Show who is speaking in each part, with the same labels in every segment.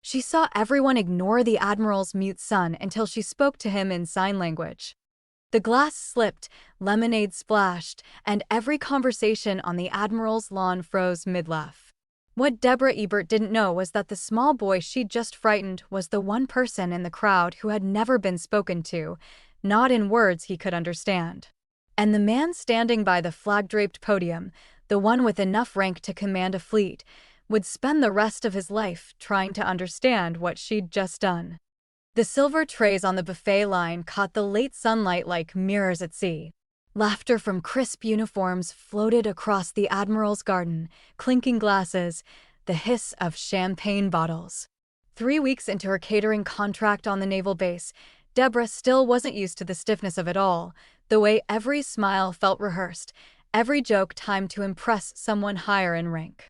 Speaker 1: She saw everyone ignore the Admiral's mute son until she spoke to him in sign language. The glass slipped, lemonade splashed, and every conversation on the Admiral's lawn froze mid-laugh. What Debra Ebert didn't know was that the small boy she'd just frightened was the one person in the crowd who had never been spoken to, not in words he could understand. And the man standing by the flag-draped podium, the one with enough rank to command a fleet, would spend the rest of his life trying to understand what she'd just done. The silver trays on the buffet line caught the late sunlight like mirrors at sea. Laughter from crisp uniforms floated across the Admiral's garden, clinking glasses, the hiss of champagne bottles. 3 weeks into her catering contract on the naval base, Debra still wasn't used to the stiffness of it all, the way every smile felt rehearsed, every joke timed to impress someone higher in rank.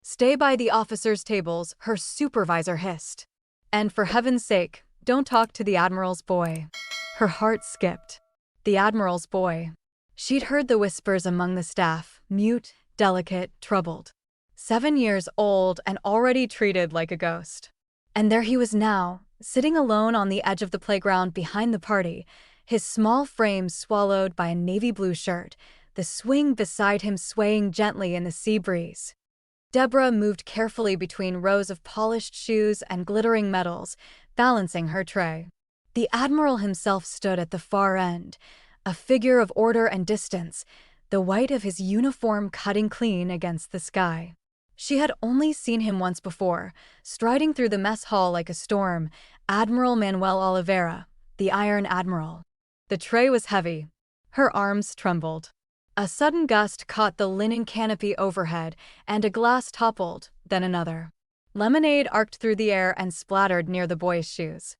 Speaker 1: "Stay by the officers' tables," her supervisor hissed. "And for heaven's sake, don't talk to the Admiral's boy." Her heart skipped. The Admiral's boy. She'd heard the whispers among the staff, mute, delicate, troubled. 7 years old and already treated like a ghost. And there he was now, sitting alone on the edge of the playground behind the party, his small frame swallowed by a navy blue shirt, the swing beside him swaying gently in the sea breeze. Debra moved carefully between rows of polished shoes and glittering medals, balancing her tray. The Admiral himself stood at the far end, a figure of order and distance, the white of his uniform cutting clean against the sky. She had only seen him once before, striding through the mess hall like a storm, Admiral Manuel Olivera, the Iron Admiral. The tray was heavy. Her arms trembled. A sudden gust caught the linen canopy overhead, and a glass toppled, then another. Lemonade arced through the air and splattered near the boy's shoes.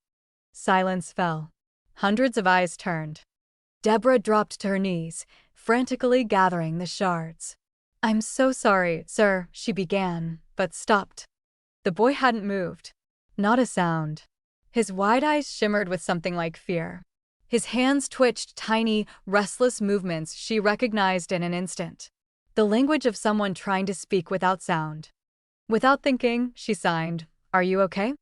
Speaker 1: Silence fell. Hundreds of eyes turned. Debra dropped to her knees, frantically gathering the shards. "I'm so sorry, sir," she began, but stopped. The boy hadn't moved. Not a sound. His wide eyes shimmered with something like fear. His hands twitched tiny, restless movements she recognized in an instant. The language of someone trying to speak without sound. Without thinking, she signed, "Are you okay?"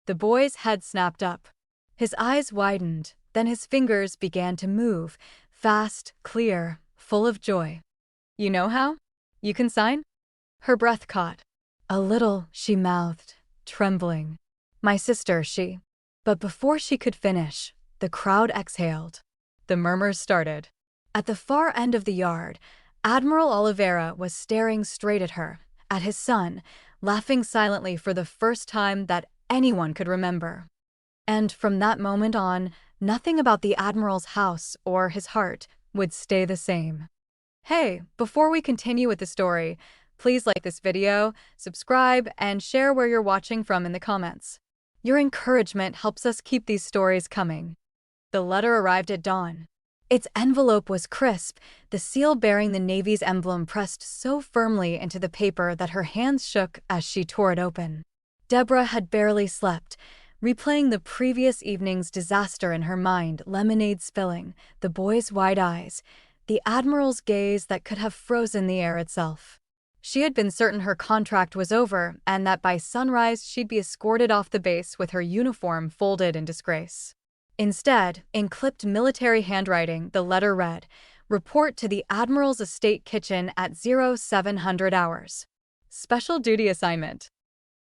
Speaker 1: The boy's head snapped up. His eyes widened, then his fingers began to move, fast, clear, full of joy. "You know how? You can sign?" Her breath caught. "A little," she mouthed, trembling. "My sister, she—" But before she could finish, the crowd exhaled. The murmurs started. At the far end of the yard, Admiral Olivera was staring straight at her, at his son, laughing silently for the first time that anyone could remember. And from that moment on, nothing about the Admiral's house or his heart would stay the same. Hey, before we continue with the story, please like this video, subscribe, and share where you're watching from in the comments. Your encouragement helps us keep these stories coming. The letter arrived at dawn. Its envelope was crisp, the seal bearing the Navy's emblem pressed so firmly into the paper that her hands shook as she tore it open. Debra had barely slept, replaying the previous evening's disaster in her mind, lemonade spilling, the boy's wide eyes, the Admiral's gaze that could have frozen the air itself. She had been certain her contract was over and that by sunrise she'd be escorted off the base with her uniform folded in disgrace. Instead, in clipped military handwriting, the letter read, "Report to the Admiral's estate kitchen at 0700 hours. Special duty assignment."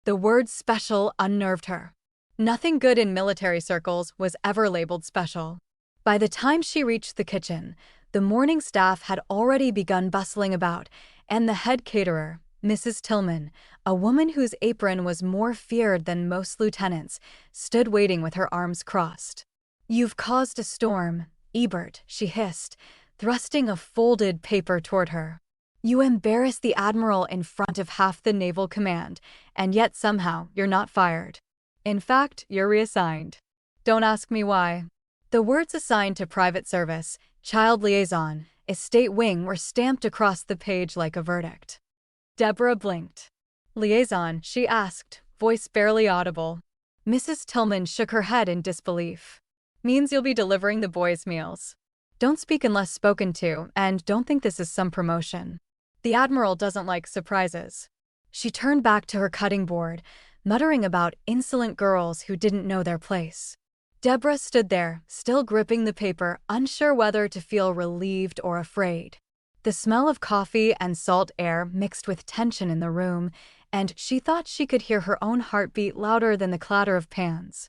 Speaker 1: The word special unnerved her. Nothing good in military circles was ever labeled special. By the time she reached the kitchen, the morning staff had already begun bustling about, and the head caterer, Mrs. Tillman, a woman whose apron was more feared than most lieutenants, stood waiting with her arms crossed. "You've caused a storm, Ebert," she hissed, thrusting a folded paper toward her. "You embarrassed the Admiral in front of half the naval command, and yet somehow you're not fired. In fact, you're reassigned. Don't ask me why." The words "assigned to private service, child liaison, estate wing" were stamped across the page like a verdict. Debra blinked. "Liaison?" she asked, voice barely audible. Mrs. Tillman shook her head in disbelief. "Means you'll be delivering the boys' meals. Don't speak unless spoken to, and don't think this is some promotion. The Admiral doesn't like surprises." She turned back to her cutting board, muttering about insolent girls who didn't know their place. Debra stood there, still gripping the paper, unsure whether to feel relieved or afraid. The smell of coffee and salt air mixed with tension in the room, and she thought she could hear her own heartbeat louder than the clatter of pans.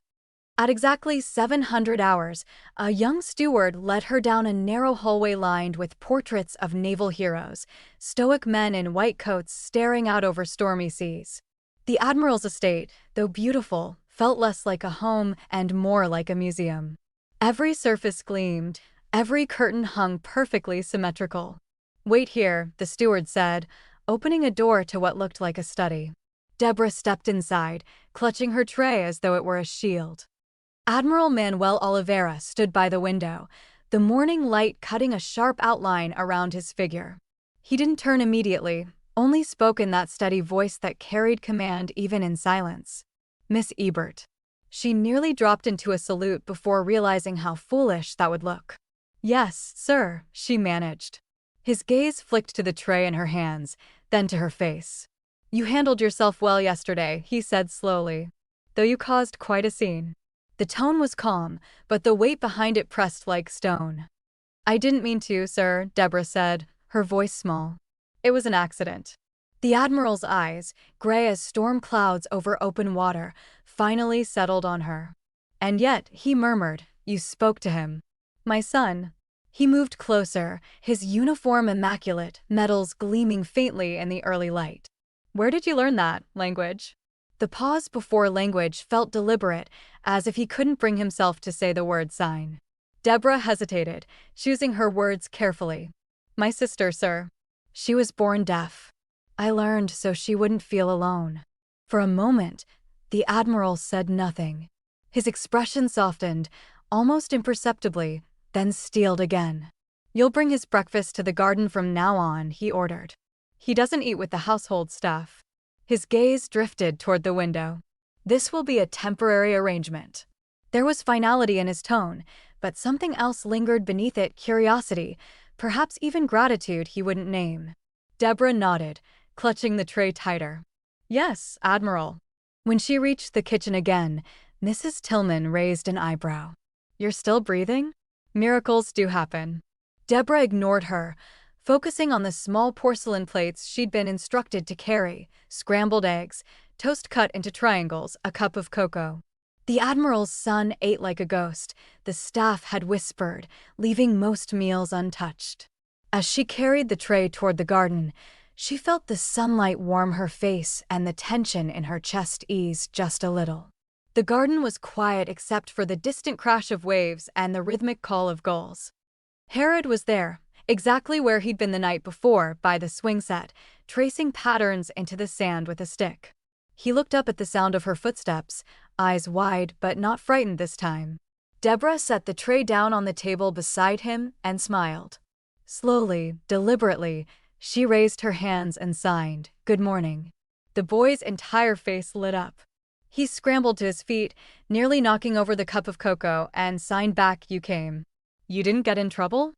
Speaker 1: At exactly 700 hours, a young steward led her down a narrow hallway lined with portraits of naval heroes, stoic men in white coats staring out over stormy seas. The Admiral's estate, though beautiful, felt less like a home and more like a museum. Every surface gleamed, every curtain hung perfectly symmetrical. "Wait here," the steward said, opening a door to what looked like a study. Debra stepped inside, clutching her tray as though it were a shield. Admiral Olivera stood by the window, the morning light cutting a sharp outline around his figure. He didn't turn immediately, only spoke in that steady voice that carried command even in silence. "Miss Ebert." She nearly dropped into a salute before realizing how foolish that would look. "Yes, sir," she managed. His gaze flicked to the tray in her hands, then to her face. "You handled yourself well yesterday," he said slowly, "though you caused quite a scene." The tone was calm, but the weight behind it pressed like stone. "I didn't mean to, sir," Debra said, her voice small. "It was an accident." The Admiral's eyes, gray as storm clouds over open water, finally settled on her. "And yet," he murmured, "you spoke to him." "My son." He moved closer, his uniform immaculate, medals gleaming faintly in the early light. "Where did you learn that language?" The pause before language felt deliberate, as if he couldn't bring himself to say the word sign. Debra hesitated, choosing her words carefully. "My sister, sir. She was born deaf. I learned so she wouldn't feel alone." For a moment, the Admiral said nothing. His expression softened, almost imperceptibly, then steeled again. "You'll bring his breakfast to the garden from now on," he ordered. "He doesn't eat with the household staff." His gaze drifted toward the window. "This will be a temporary arrangement." There was finality in his tone, but something else lingered beneath it, curiosity, perhaps even gratitude he wouldn't name. Debra nodded, clutching the tray tighter. "Yes, Admiral." When she reached the kitchen again, Mrs. Tillman raised an eyebrow. "You're still breathing?" "Miracles do happen." Debra ignored her, focusing on the small porcelain plates she'd been instructed to carry, scrambled eggs, toast cut into triangles, a cup of cocoa. The Admiral's son ate like a ghost, the staff had whispered, leaving most meals untouched. As she carried the tray toward the garden, she felt the sunlight warm her face and the tension in her chest ease just a little. The garden was quiet except for the distant crash of waves and the rhythmic call of gulls. Harrod was there, exactly where he'd been the night before, by the swing set, tracing patterns into the sand with a stick. He looked up at the sound of her footsteps, eyes wide but not frightened this time. Debra set the tray down on the table beside him and smiled. Slowly, deliberately, she raised her hands and signed, "Good morning." The boy's entire face lit up. He scrambled to his feet, nearly knocking over the cup of cocoa, and signed back, "You came." "You didn't get in trouble?"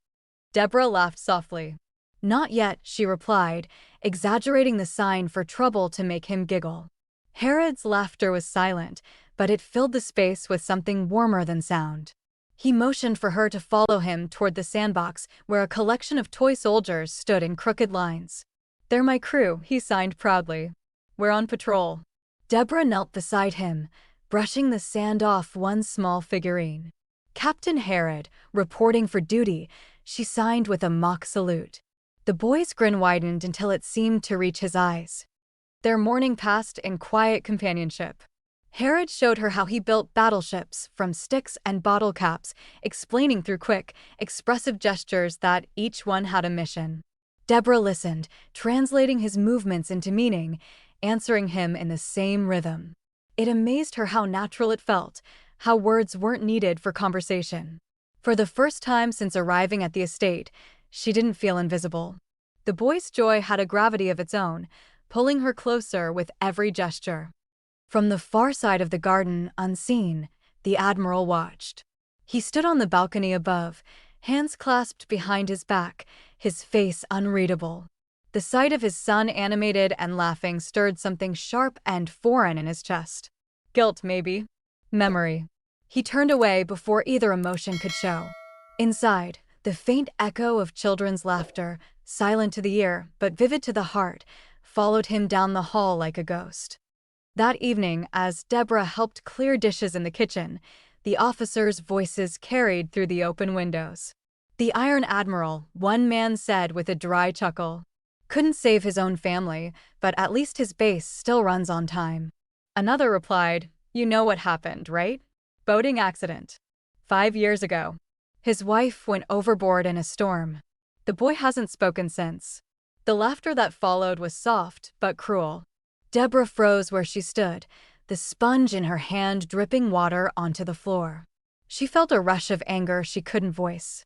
Speaker 1: Debra laughed softly. "Not yet," she replied, exaggerating the sign for trouble to make him giggle. Harrod's laughter was silent, but it filled the space with something warmer than sound. He motioned for her to follow him toward the sandbox where a collection of toy soldiers stood in crooked lines. "They're my crew," he signed proudly. "We're on patrol." Debra knelt beside him, brushing the sand off one small figurine. "Captain Harrod, reporting for duty," she signed with a mock salute. The boy's grin widened until it seemed to reach his eyes. Their morning passed in quiet companionship. Harrod showed her how he built battleships from sticks and bottle caps, explaining through quick, expressive gestures that each one had a mission. Debra listened, translating his movements into meaning, answering him in the same rhythm. It amazed her how natural it felt, how words weren't needed for conversation. For the first time since arriving at the estate, she didn't feel invisible. The boy's joy had a gravity of its own, pulling her closer with every gesture. From the far side of the garden, unseen, the Admiral watched. He stood on the balcony above, hands clasped behind his back, his face unreadable. The sight of his son animated and laughing stirred something sharp and foreign in his chest. Guilt, maybe. Memory. He turned away before either emotion could show. Inside, the faint echo of children's laughter, silent to the ear but vivid to the heart, followed him down the hall like a ghost. That evening, as Debra helped clear dishes in the kitchen, the officers' voices carried through the open windows. "The Iron Admiral," one man said with a dry chuckle. "Couldn't save his own family, but at least his base still runs on time." Another replied, "You know what happened, right? Boating accident. 5 years ago. His wife went overboard in a storm. The boy hasn't spoken since." The laughter that followed was soft but cruel. Debra froze where she stood, the sponge in her hand dripping water onto the floor. She felt a rush of anger she couldn't voice.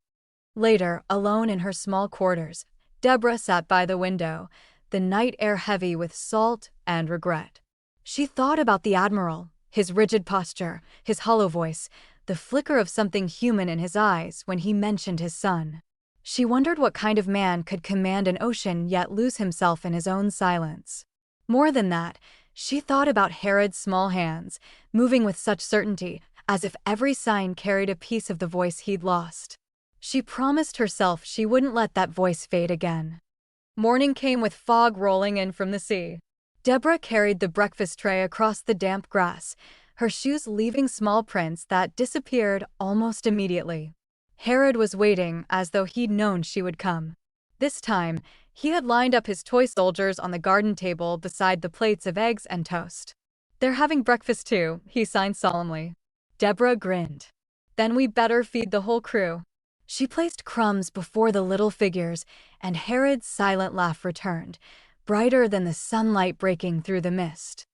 Speaker 1: Later, alone in her small quarters, Debra sat by the window, the night air heavy with salt and regret. She thought about the Admiral, his rigid posture, his hollow voice, the flicker of something human in his eyes when he mentioned his son. She wondered what kind of man could command an ocean yet lose himself in his own silence. More than that, she thought about Harrod's small hands, moving with such certainty, as if every sign carried a piece of the voice he'd lost. She promised herself she wouldn't let that voice fade again. Morning came with fog rolling in from the sea. Debra carried the breakfast tray across the damp grass, her shoes leaving small prints that disappeared almost immediately. Harrod was waiting as though he'd known she would come. This time, he had lined up his toy soldiers on the garden table beside the plates of eggs and toast. "They're having breakfast too," he signed solemnly. Debra grinned. "Then we better feed the whole crew." She placed crumbs before the little figures, and Harrod's silent laugh returned, brighter than the sunlight breaking through the mist.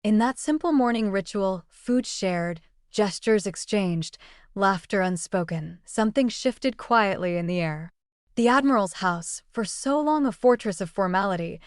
Speaker 1: In that simple morning ritual, food shared, gestures exchanged, laughter unspoken, something shifted quietly in the air. The Admiral's house, for so long a fortress of formality,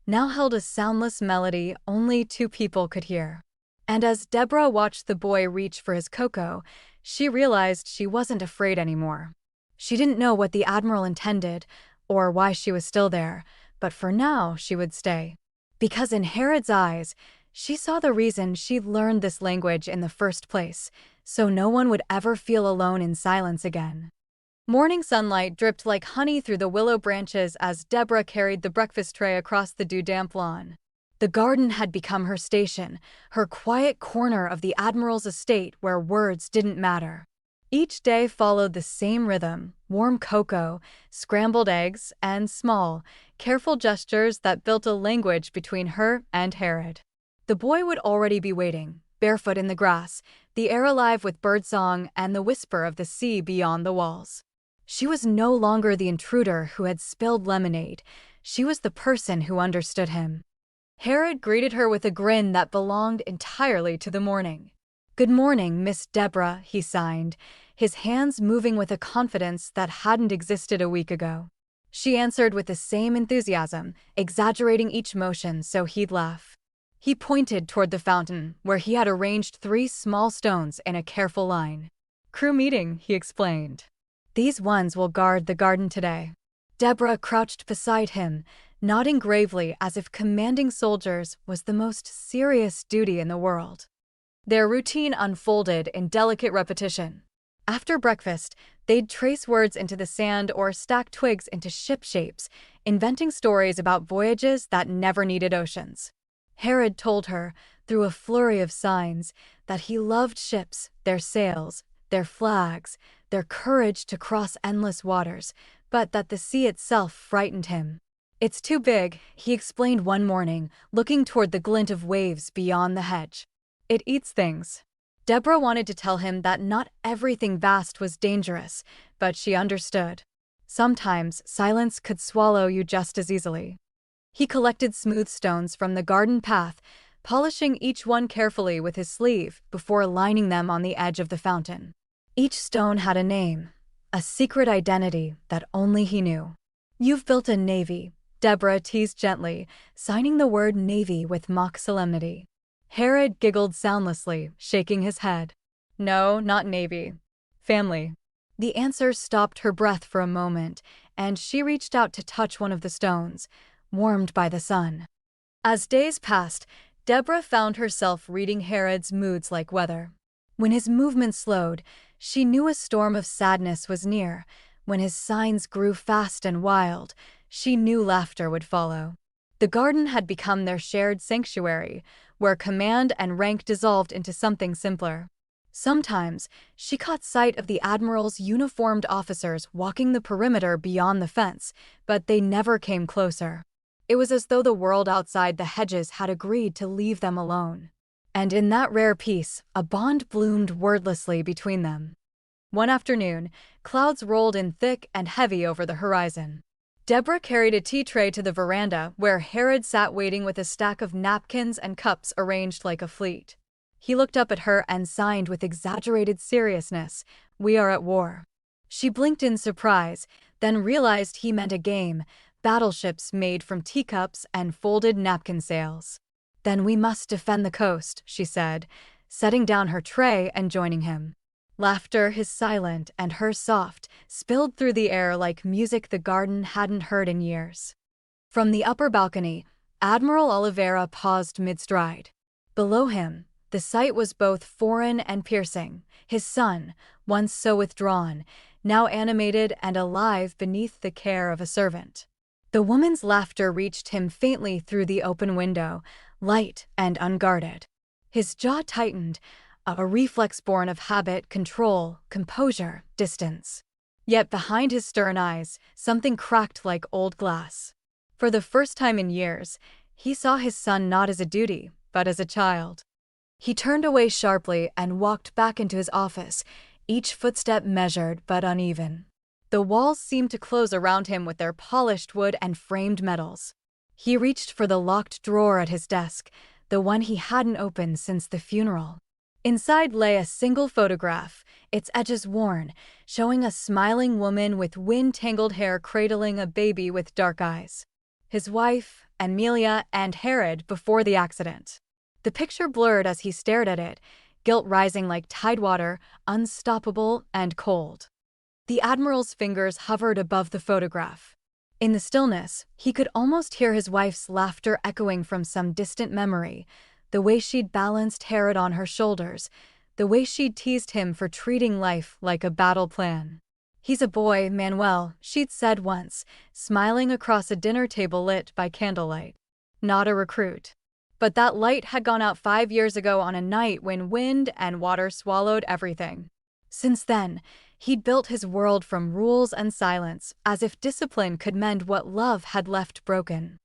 Speaker 1: now held a soundless melody only two people could hear. And as Debra watched the boy reach for his cocoa, she realized she wasn't afraid anymore. She didn't know what the Admiral intended, or why she was still there, but for now she would stay. Because in Harrod's eyes, she saw the reason she'd learned this language in the first place, so no one would ever feel alone in silence again. Morning sunlight dripped like honey through the willow branches as Debra carried the breakfast tray across the dew-damp lawn. The garden had become her station, her quiet corner of the Admiral's estate where words didn't matter. Each day followed the same rhythm: warm cocoa, scrambled eggs, and small, careful gestures that built a language between her and Harrod. The boy would already be waiting, barefoot in the grass, the air alive with birdsong and the whisper of the sea beyond the walls. She was no longer the intruder who had spilled lemonade. She was the person who understood him. Harrod greeted her with a grin that belonged entirely to the morning. "Good morning, Miss Debra," he signed, his hands moving with a confidence that hadn't existed a week ago. She answered with the same enthusiasm, exaggerating each motion so he'd laugh. He pointed toward the fountain, where he had arranged 3 small stones in a careful line. "Crew meeting," he explained. "These ones will guard the garden today." Debra crouched beside him, nodding gravely as if commanding soldiers was the most serious duty in the world. Their routine unfolded in delicate repetition. After breakfast, they'd trace words into the sand or stack twigs into ship shapes, inventing stories about voyages that never needed oceans. Harrod told her, through a flurry of signs, that he loved ships, their sails, their flags, their courage to cross endless waters, but that the sea itself frightened him. "It's too big," he explained one morning, looking toward the glint of waves beyond the hedge. "It eats things." Debra wanted to tell him that not everything vast was dangerous, but she understood. Sometimes silence could swallow you just as easily. He collected smooth stones from the garden path, polishing each one carefully with his sleeve before lining them on the edge of the fountain. Each stone had a name, a secret identity that only he knew. "You've built a navy," Debra teased gently, signing the word navy with mock solemnity. Harrod giggled soundlessly, shaking his head. "No, not navy. Family." The answer stopped her breath for a moment, and she reached out to touch one of the stones, warmed by the sun. As days passed, Debra found herself reading Harrod's moods like weather. When his movement slowed, she knew a storm of sadness was near. When his signs grew fast and wild, she knew laughter would follow. The garden had become their shared sanctuary, where command and rank dissolved into something simpler. Sometimes, she caught sight of the Admiral's uniformed officers walking the perimeter beyond the fence, but they never came closer. It was as though the world outside the hedges had agreed to leave them alone. And in that rare peace, a bond bloomed wordlessly between them. One afternoon, clouds rolled in thick and heavy over the horizon. Debra carried a tea tray to the veranda where Harrod sat waiting with a stack of napkins and cups arranged like a fleet. He looked up at her and signed with exaggerated seriousness, "We are at war." She blinked in surprise, then realized he meant a game, battleships made from teacups and folded napkin sails. "Then we must defend the coast," she said, setting down her tray and joining him. Laughter, his silent and hers soft, spilled through the air like music the garden hadn't heard in years. From the upper balcony, Admiral Olivera paused mid-stride. Below him, the sight was both foreign and piercing. His son, once so withdrawn, now animated and alive beneath the care of a servant. The woman's laughter reached him faintly through the open window, light and unguarded. His jaw tightened, a reflex born of habit, control, composure, distance. Yet behind his stern eyes, something cracked like old glass. For the first time in years, he saw his son not as a duty, but as a child. He turned away sharply and walked back into his office, each footstep measured but uneven. The walls seemed to close around him with their polished wood and framed metals. He reached for the locked drawer at his desk, the one he hadn't opened since the funeral. Inside lay a single photograph, its edges worn, showing a smiling woman with wind-tangled hair cradling a baby with dark eyes. His wife, Amelia, and Harrod before the accident. The picture blurred as he stared at it, guilt rising like tidewater, unstoppable and cold. The Admiral's fingers hovered above the photograph. In the stillness, he could almost hear his wife's laughter echoing from some distant memory, the way she'd balanced Harrod on her shoulders, the way she'd teased him for treating life like a battle plan. "He's a boy, Manuel," she'd said once, smiling across a dinner table lit by candlelight. "Not a recruit." But that light had gone out 5 years ago on a night when wind and water swallowed everything. Since then, he'd built his world from rules and silence, as if discipline could mend what love had left broken.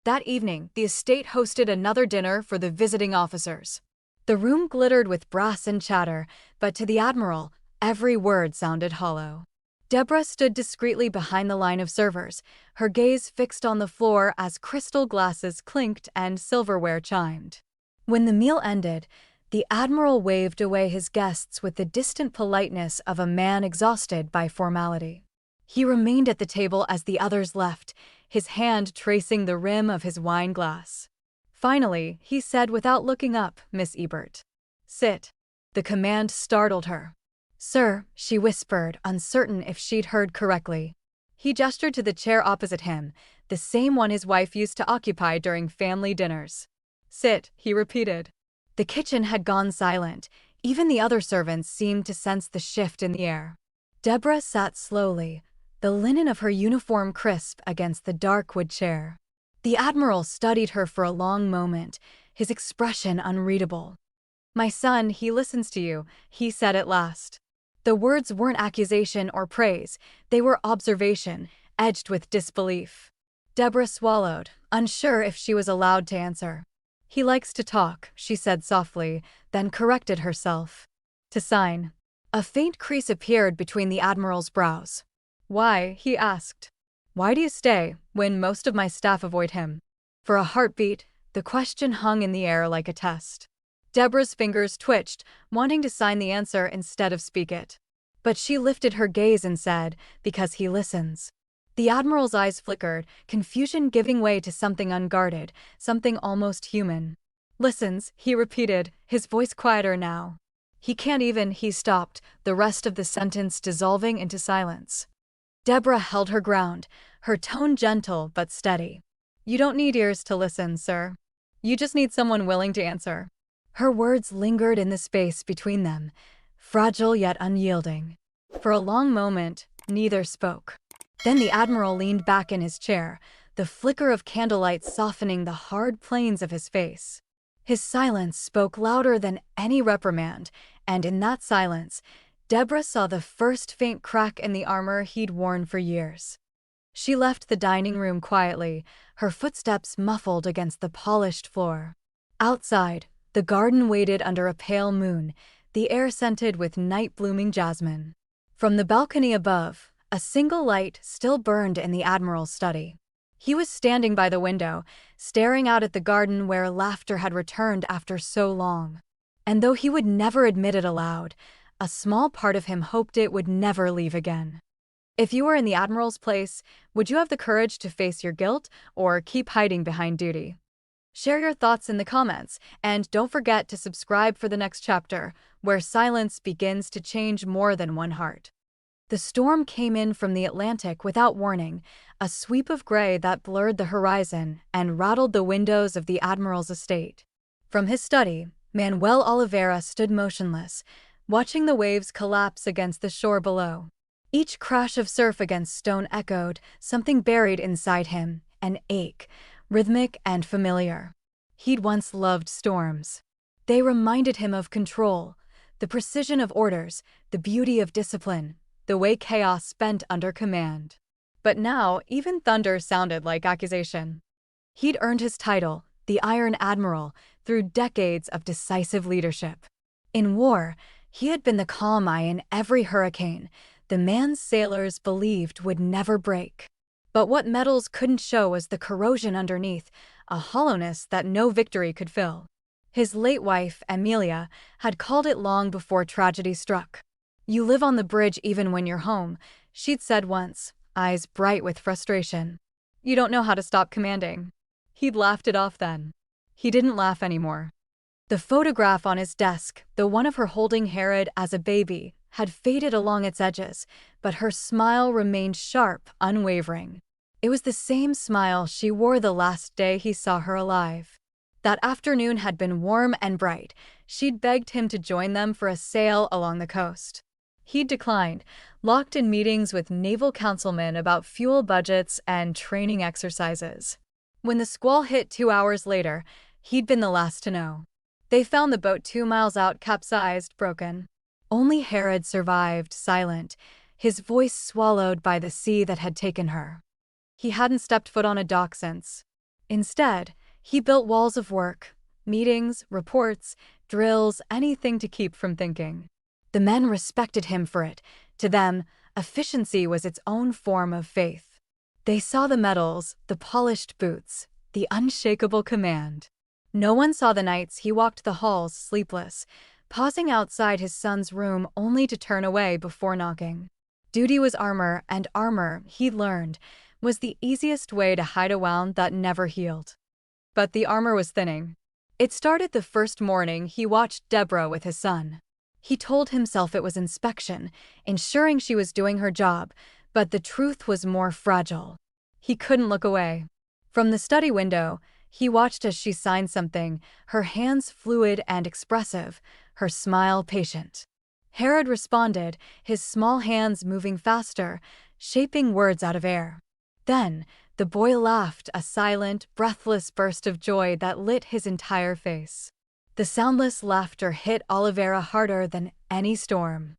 Speaker 1: That evening, the estate hosted another dinner for the visiting officers. The room glittered with brass and chatter, but to the Admiral, every word sounded hollow. Debra stood discreetly behind the line of servers, her gaze fixed on the floor as crystal glasses clinked and silverware chimed. When the meal ended, the Admiral waved away his guests with the distant politeness of a man exhausted by formality. He remained at the table as the others left, his hand tracing the rim of his wine glass. Finally, he said without looking up, "Miss Ebert." "Sit." The command startled her. "Sir," she whispered, uncertain if she'd heard correctly. He gestured to the chair opposite him, the same one his wife used to occupy during family dinners. "Sit," he repeated. The kitchen had gone silent. Even the other servants seemed to sense the shift in the air. Debra sat slowly, the linen of her uniform crisp against the dark wood chair. The Admiral studied her for a long moment, his expression unreadable. "My son, he listens to you," he said at last. The words weren't accusation or praise, they were observation, edged with disbelief. Debra swallowed, unsure if she was allowed to answer. "He likes to talk," she said softly, then corrected herself. "To sign." A faint crease appeared between the Admiral's brows. "Why?" he asked. "Why do you stay, when most of my staff avoid him?" For a heartbeat, the question hung in the air like a test. Debra's fingers twitched, wanting to sign the answer instead of speak it. But she lifted her gaze and said, "Because he listens." The Admiral's eyes flickered, confusion giving way to something unguarded, something almost human. "Listens," he repeated, his voice quieter now. He stopped, the rest of the sentence dissolving into silence. Debra held her ground, her tone gentle but steady. You don't need ears to listen, sir. You just need someone willing to answer. Her words lingered in the space between them, fragile yet unyielding. For a long moment, neither spoke. Then the Admiral leaned back in his chair, the flicker of candlelight softening the hard planes of his face. His silence spoke louder than any reprimand, and in that silence, Debra saw the first faint crack in the armor he'd worn for years. She left the dining room quietly, her footsteps muffled against the polished floor. Outside, the garden waited under a pale moon, the air scented with night-blooming jasmine. From the balcony above, a single light still burned in the Admiral's study. He was standing by the window, staring out at the garden where laughter had returned after so long. And though he would never admit it aloud, a small part of him hoped it would never leave again. If you were in the Admiral's place, would you have the courage to face your guilt or keep hiding behind duty? Share your thoughts in the comments, and don't forget to subscribe for the next chapter, where silence begins to change more than one heart. The storm came in from the Atlantic without warning, a sweep of gray that blurred the horizon and rattled the windows of the Admiral's estate. From his study, Manuel Olivera stood motionless, watching the waves collapse against the shore below. Each crash of surf against stone echoed something buried inside him, an ache, rhythmic and familiar. He'd once loved storms. They reminded him of control, the precision of orders, the beauty of discipline, the way chaos spent under command. But now, even thunder sounded like accusation. He'd earned his title, the Iron Admiral, through decades of decisive leadership. In war, he had been the calm eye in every hurricane, the man sailors believed would never break. But what metals couldn't show was the corrosion underneath, a hollowness that no victory could fill. His late wife, Amelia, had called it long before tragedy struck. "You live on the bridge even when you're home," she'd said once, eyes bright with frustration. "You don't know how to stop commanding." He'd laughed it off then. He didn't laugh anymore. The photograph on his desk, the one of her holding Harrod as a baby, had faded along its edges, but her smile remained sharp, unwavering. It was the same smile she wore the last day he saw her alive. That afternoon had been warm and bright. She'd begged him to join them for a sail along the coast. He'd declined, locked in meetings with naval councilmen about fuel budgets and training exercises. When the squall hit 2 hours later, he'd been the last to know. They found the boat 2 miles out, capsized, broken. Only Harrod survived, silent, his voice swallowed by the sea that had taken her. He hadn't stepped foot on a dock since. Instead, he built walls of work, meetings, reports, drills, anything to keep from thinking. The men respected him for it. To them, efficiency was its own form of faith. They saw the medals, the polished boots, the unshakable command. No one saw the nights he walked the halls sleepless, pausing outside his son's room only to turn away before knocking. Duty was armor, and armor, he'd learned, was the easiest way to hide a wound that never healed. But the armor was thinning. It started the first morning he watched Debra with his son. He told himself it was inspection, ensuring she was doing her job, but the truth was more fragile. He couldn't look away. From the study window, he watched as she signed something, her hands fluid and expressive, her smile patient. Harrod responded, his small hands moving faster, shaping words out of air. Then, the boy laughed, a silent, breathless burst of joy that lit his entire face. The soundless laughter hit Olivera harder than any storm.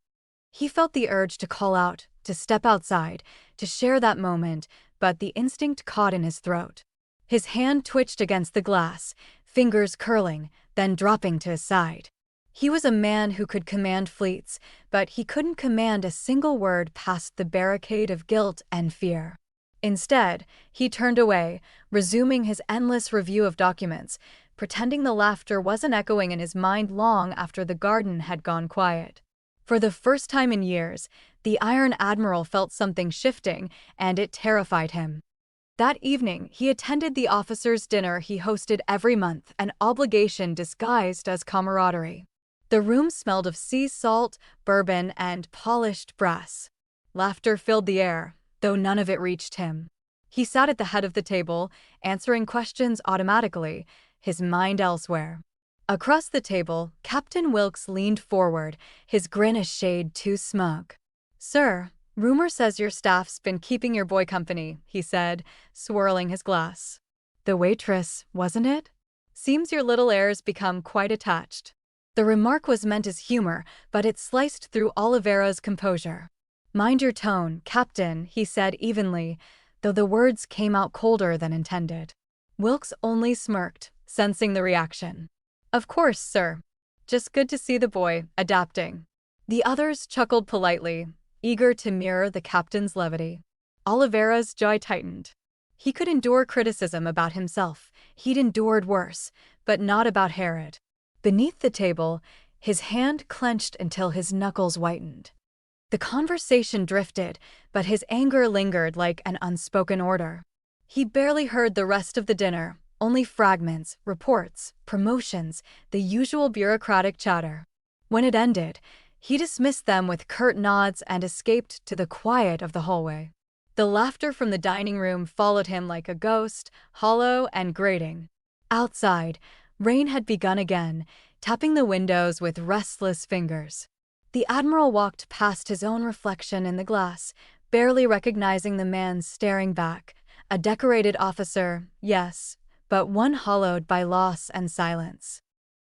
Speaker 1: He felt the urge to call out, to step outside, to share that moment, but the instinct caught in his throat. His hand twitched against the glass, fingers curling, then dropping to his side. He was a man who could command fleets, but he couldn't command a single word past the barricade of guilt and fear. Instead, he turned away, resuming his endless review of documents, pretending the laughter wasn't echoing in his mind long after the garden had gone quiet. For the first time in years, the Iron Admiral felt something shifting, and it terrified him. That evening, he attended the officers' dinner he hosted every month, an obligation disguised as camaraderie. The room smelled of sea salt, bourbon, and polished brass. Laughter filled the air, though none of it reached him. He sat at the head of the table, answering questions automatically, his mind elsewhere. Across the table, Captain Wilkes leaned forward, his grin a shade too smug. "Sir, rumor says your staff's been keeping your boy company," he said, swirling his glass. "The waitress, wasn't it? Seems your little heir's become quite attached." The remark was meant as humor, but it sliced through Olivera's composure. "Mind your tone, Captain," he said evenly, though the words came out colder than intended. Wilkes only smirked, sensing the reaction. "Of course, sir. Just good to see the boy adapting." The others chuckled politely, eager to mirror the captain's levity. Olivera's jaw tightened. He could endure criticism about himself. He'd endured worse, but not about Harrod. Beneath the table, his hand clenched until his knuckles whitened. The conversation drifted, but his anger lingered like an unspoken order. He barely heard the rest of the dinner, only fragments, reports, promotions, the usual bureaucratic chatter. When it ended, he dismissed them with curt nods and escaped to the quiet of the hallway. The laughter from the dining room followed him like a ghost, hollow and grating. Outside, rain had begun again, tapping the windows with restless fingers. The Admiral walked past his own reflection in the glass, barely recognizing the man staring back. A decorated officer, yes, but one hollowed by loss and silence.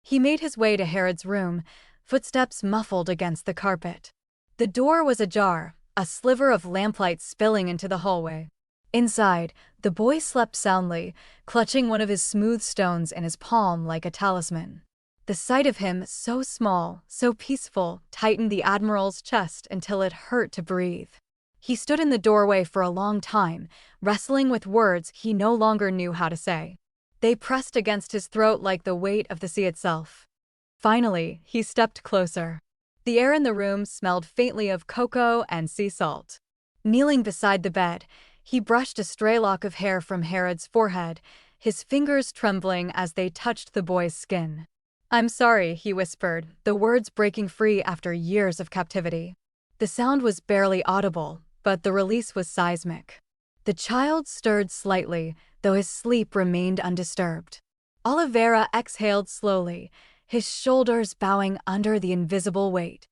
Speaker 1: He made his way to Harrod's room, footsteps muffled against the carpet. The door was ajar, a sliver of lamplight spilling into the hallway. Inside, the boy slept soundly, clutching one of his smooth stones in his palm like a talisman. The sight of him, so small, so peaceful, tightened the Admiral's chest until it hurt to breathe. He stood in the doorway for a long time, wrestling with words he no longer knew how to say. They pressed against his throat like the weight of the sea itself. Finally, he stepped closer. The air in the room smelled faintly of cocoa and sea salt. Kneeling beside the bed, he brushed a stray lock of hair from Harrod's forehead, his fingers trembling as they touched the boy's skin. "I'm sorry," he whispered, the words breaking free after years of captivity. The sound was barely audible, but the release was seismic. The child stirred slightly, though his sleep remained undisturbed. Olivera exhaled slowly, his shoulders bowing under the invisible weight.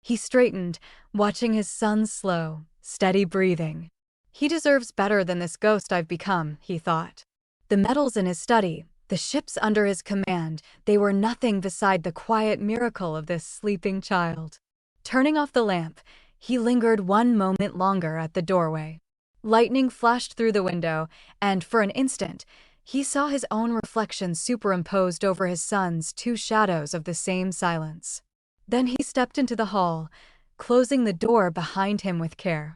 Speaker 1: He straightened, watching his son's slow, steady breathing. "He deserves better than this ghost I've become," he thought. The medals in his study, the ships under his command, they were nothing beside the quiet miracle of this sleeping child. Turning off the lamp, he lingered one moment longer at the doorway. Lightning flashed through the window, and for an instant, he saw his own reflection superimposed over his son's, two shadows of the same silence. Then he stepped into the hall, closing the door behind him with care.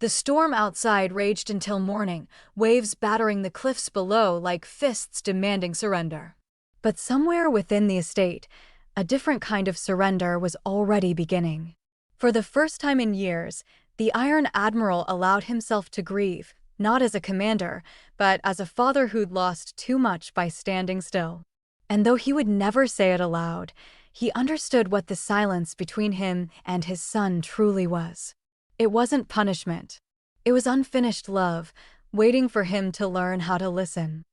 Speaker 1: The storm outside raged until morning, waves battering the cliffs below like fists demanding surrender. But somewhere within the estate, a different kind of surrender was already beginning. For the first time in years, the Iron Admiral allowed himself to grieve, not as a commander, but as a father who'd lost too much by standing still. And though he would never say it aloud, he understood what the silence between him and his son truly was. It wasn't punishment. It was unfinished love, waiting for him to learn how to listen.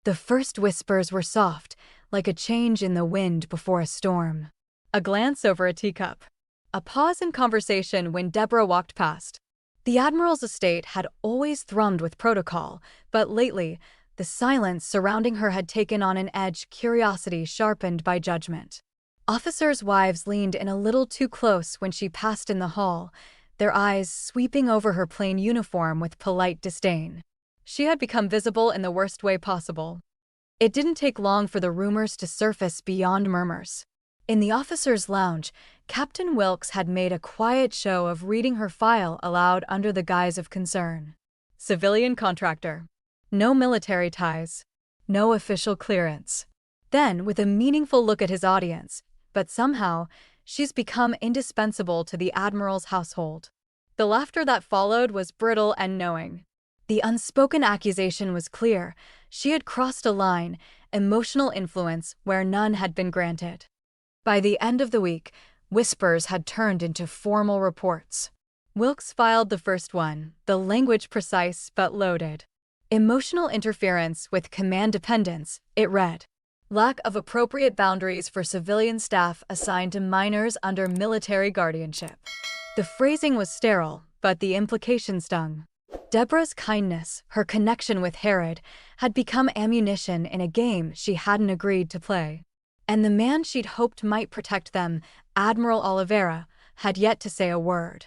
Speaker 1: The first whispers were soft, like a change in the wind before a storm. A glance over a teacup. A pause in conversation when Debra walked past. The Admiral's estate had always thrummed with protocol, but lately, the silence surrounding her had taken on an edge, curiosity sharpened by judgment. Officers' wives leaned in a little too close when she passed in the hall, their eyes sweeping over her plain uniform with polite disdain. She had become visible in the worst way possible. It didn't take long for the rumors to surface beyond murmurs. In the officers' lounge, Captain Wilkes had made a quiet show of reading her file aloud under the guise of concern. Civilian contractor. No military ties. No official clearance. Then, with a meaningful look at his audience, but somehow, she's become indispensable to the Admiral's household. The laughter that followed was brittle and knowing. The unspoken accusation was clear. She had crossed a line, emotional influence where none had been granted. By the end of the week, whispers had turned into formal reports. Wilkes filed the first one, the language precise but loaded. Emotional interference with command dependence, it read. Lack of appropriate boundaries for civilian staff assigned to minors under military guardianship. The phrasing was sterile, but the implication stung. Debra's kindness, her connection with Harrod, had become ammunition in a game she hadn't agreed to play. And the man she'd hoped might protect them, Admiral Olivera, had yet to say a word.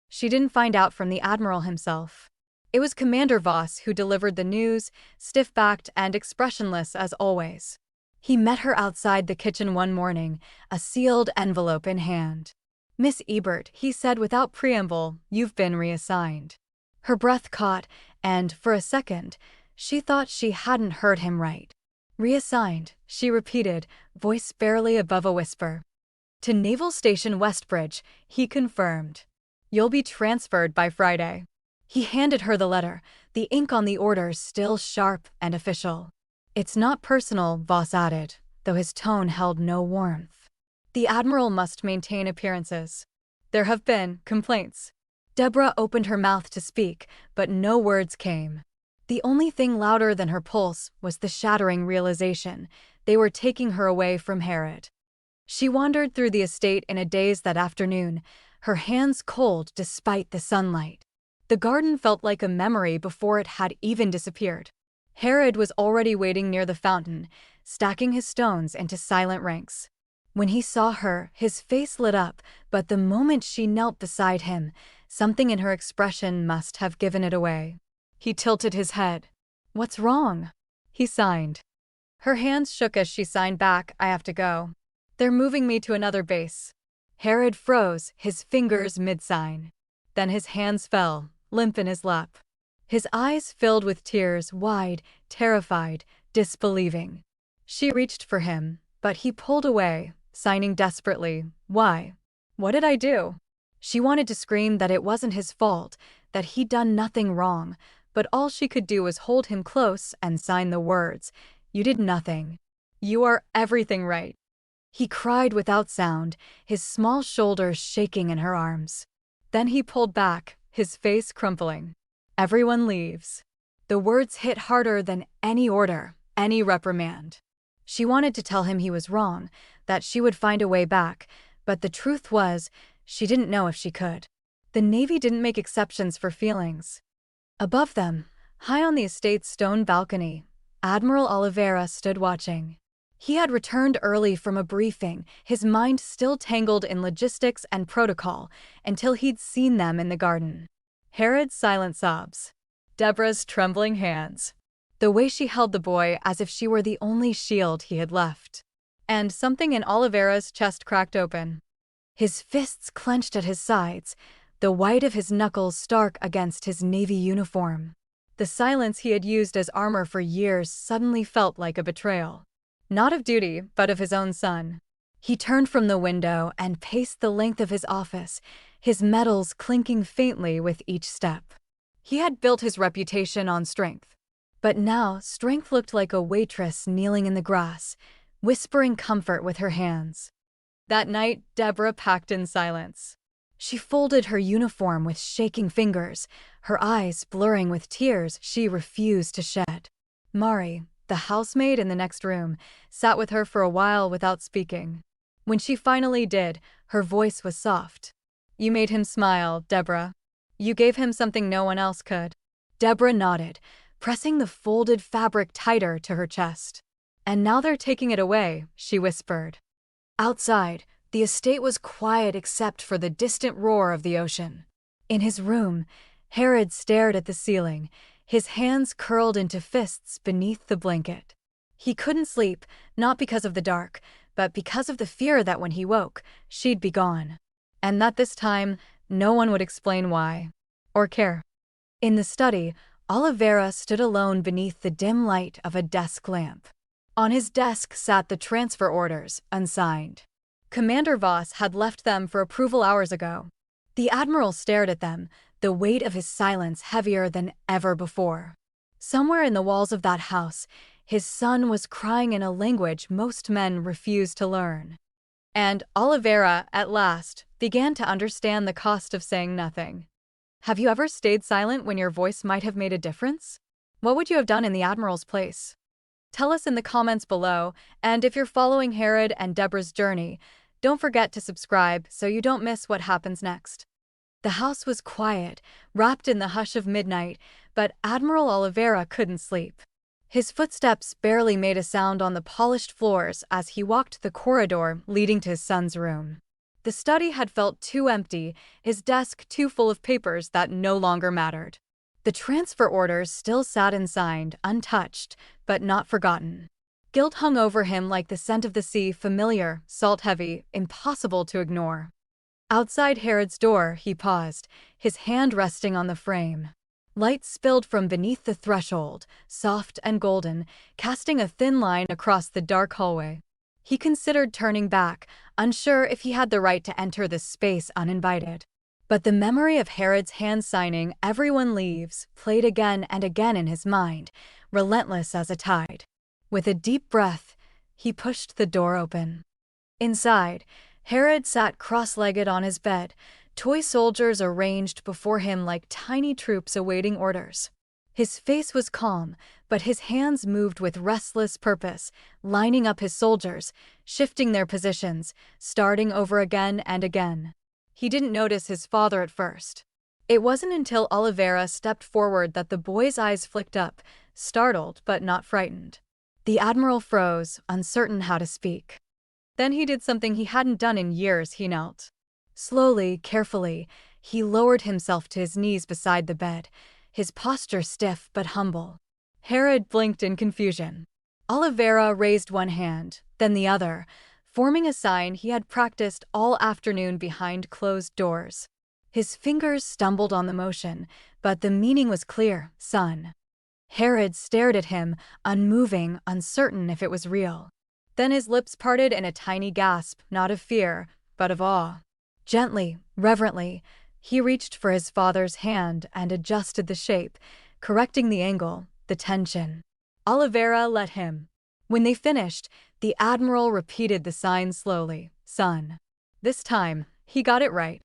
Speaker 1: She didn't find out from the Admiral himself. It was Commander Voss who delivered the news, stiff-backed and expressionless as always. He met her outside the kitchen one morning, a sealed envelope in hand. "Miss Ebert," he said without preamble, "you've been reassigned." Her breath caught, and, for a second, she thought she hadn't heard him right. "Reassigned," she repeated, voice barely above a whisper. "To Naval Station Westbridge," he confirmed. "You'll be transferred by Friday." He handed her the letter, the ink on the orders still sharp and official. "It's not personal," Voss added, though his tone held no warmth. "The Admiral must maintain appearances. There have been complaints." Debra opened her mouth to speak, but no words came. The only thing louder than her pulse was the shattering realization they were taking her away from Harrod. She wandered through the estate in a daze that afternoon, her hands cold despite the sunlight. The garden felt like a memory before it had even disappeared. Harrod was already waiting near the fountain, stacking his stones into silent ranks. When he saw her, his face lit up, but the moment she knelt beside him, something in her expression must have given it away. He tilted his head. "What's wrong?" he signed. Her hands shook as she signed back, "I have to go. They're moving me to another base." Harrod froze, his fingers mid-sign. Then his hands fell, limp in his lap. His eyes filled with tears, wide, terrified, disbelieving. She reached for him, but he pulled away, signing desperately, "Why? What did I do?" She wanted to scream that it wasn't his fault, that he'd done nothing wrong, but all she could do was hold him close and sign the words, "You did nothing. You are everything right." He cried without sound, his small shoulders shaking in her arms. Then he pulled back, his face crumpling. "Everyone leaves." The words hit harder than any order, any reprimand. She wanted to tell him he was wrong, that she would find a way back, but the truth was, she didn't know if she could. The Navy didn't make exceptions for feelings. Above them, high on the estate's stone balcony, Admiral Olivera stood watching. He had returned early from a briefing, his mind still tangled in logistics and protocol, until he'd seen them in the garden. Harrod's silent sobs. Debra's trembling hands. The way she held the boy as if she were the only shield he had left. And something in Olivera's chest cracked open. His fists clenched at his sides, the white of his knuckles stark against his Navy uniform. The silence he had used as armor for years suddenly felt like a betrayal. Not of duty, but of his own son. He turned from the window and paced the length of his office, his metals clinking faintly with each step. He had built his reputation on strength. But now, strength looked like a waitress kneeling in the grass, whispering comfort with her hands. That night, Debra packed in silence. She folded her uniform with shaking fingers, her eyes blurring with tears she refused to shed. Mari, the housemaid in the next room, sat with her for a while without speaking. When she finally did, her voice was soft. "You made him smile, Debra. You gave him something no one else could." Debra nodded, pressing the folded fabric tighter to her chest. "And now they're taking it away," she whispered. Outside, the estate was quiet except for the distant roar of the ocean. In his room, Harrod stared at the ceiling, his hands curled into fists beneath the blanket. He couldn't sleep, not because of the dark, but because of the fear that when he woke, she'd be gone. And that this time, no one would explain why. Or care. In the study, Olivera stood alone beneath the dim light of a desk lamp. On his desk sat the transfer orders, unsigned. Commander Voss had left them for approval hours ago. The Admiral stared at them, the weight of his silence heavier than ever before. Somewhere in the walls of that house, his son was crying in a language most men refused to learn. And Olivera, at last, began to understand the cost of saying nothing. "Have you ever stayed silent when your voice might have made a difference?" What would you have done in the Admiral's place? Tell us in the comments below, and if you're following Harrod and Debra's journey, don't forget to subscribe so you don't miss what happens next. The house was quiet, wrapped in the hush of midnight, but Admiral Olivera couldn't sleep. His footsteps barely made a sound on the polished floors as he walked the corridor leading to his son's room. The study had felt too empty, his desk too full of papers that no longer mattered. The transfer orders still sat unsigned, untouched, but not forgotten. Guilt hung over him like the scent of the sea, familiar, salt-heavy, impossible to ignore. Outside Harrod's door, he paused, his hand resting on the frame. Light spilled from beneath the threshold, soft and golden, casting a thin line across the dark hallway. He considered turning back, unsure if he had the right to enter this space uninvited. But the memory of Harrod's hand signing "Everyone leaves" played again and again in his mind, relentless as a tide. With a deep breath, he pushed the door open. Inside, Harrod sat cross-legged on his bed, toy soldiers arranged before him like tiny troops awaiting orders. His face was calm, but his hands moved with restless purpose, lining up his soldiers, shifting their positions, starting over again and again. He didn't notice his father at first. It wasn't until Olivera stepped forward that the boy's eyes flicked up, startled but not frightened. The Admiral froze, uncertain how to speak. Then he did something he hadn't done in years. He knelt. Slowly, carefully, he lowered himself to his knees beside the bed, his posture stiff but humble. Harrod blinked in confusion. Olivera raised one hand, then the other, forming a sign he had practiced all afternoon behind closed doors. His fingers stumbled on the motion, but the meaning was clear: son. Harrod stared at him, unmoving, uncertain if it was real. Then his lips parted in a tiny gasp, not of fear, but of awe. Gently, reverently, he reached for his father's hand and adjusted the shape, correcting the angle, the tension. Olivera let him. When they finished, the Admiral repeated the sign slowly: son. This time, he got it right.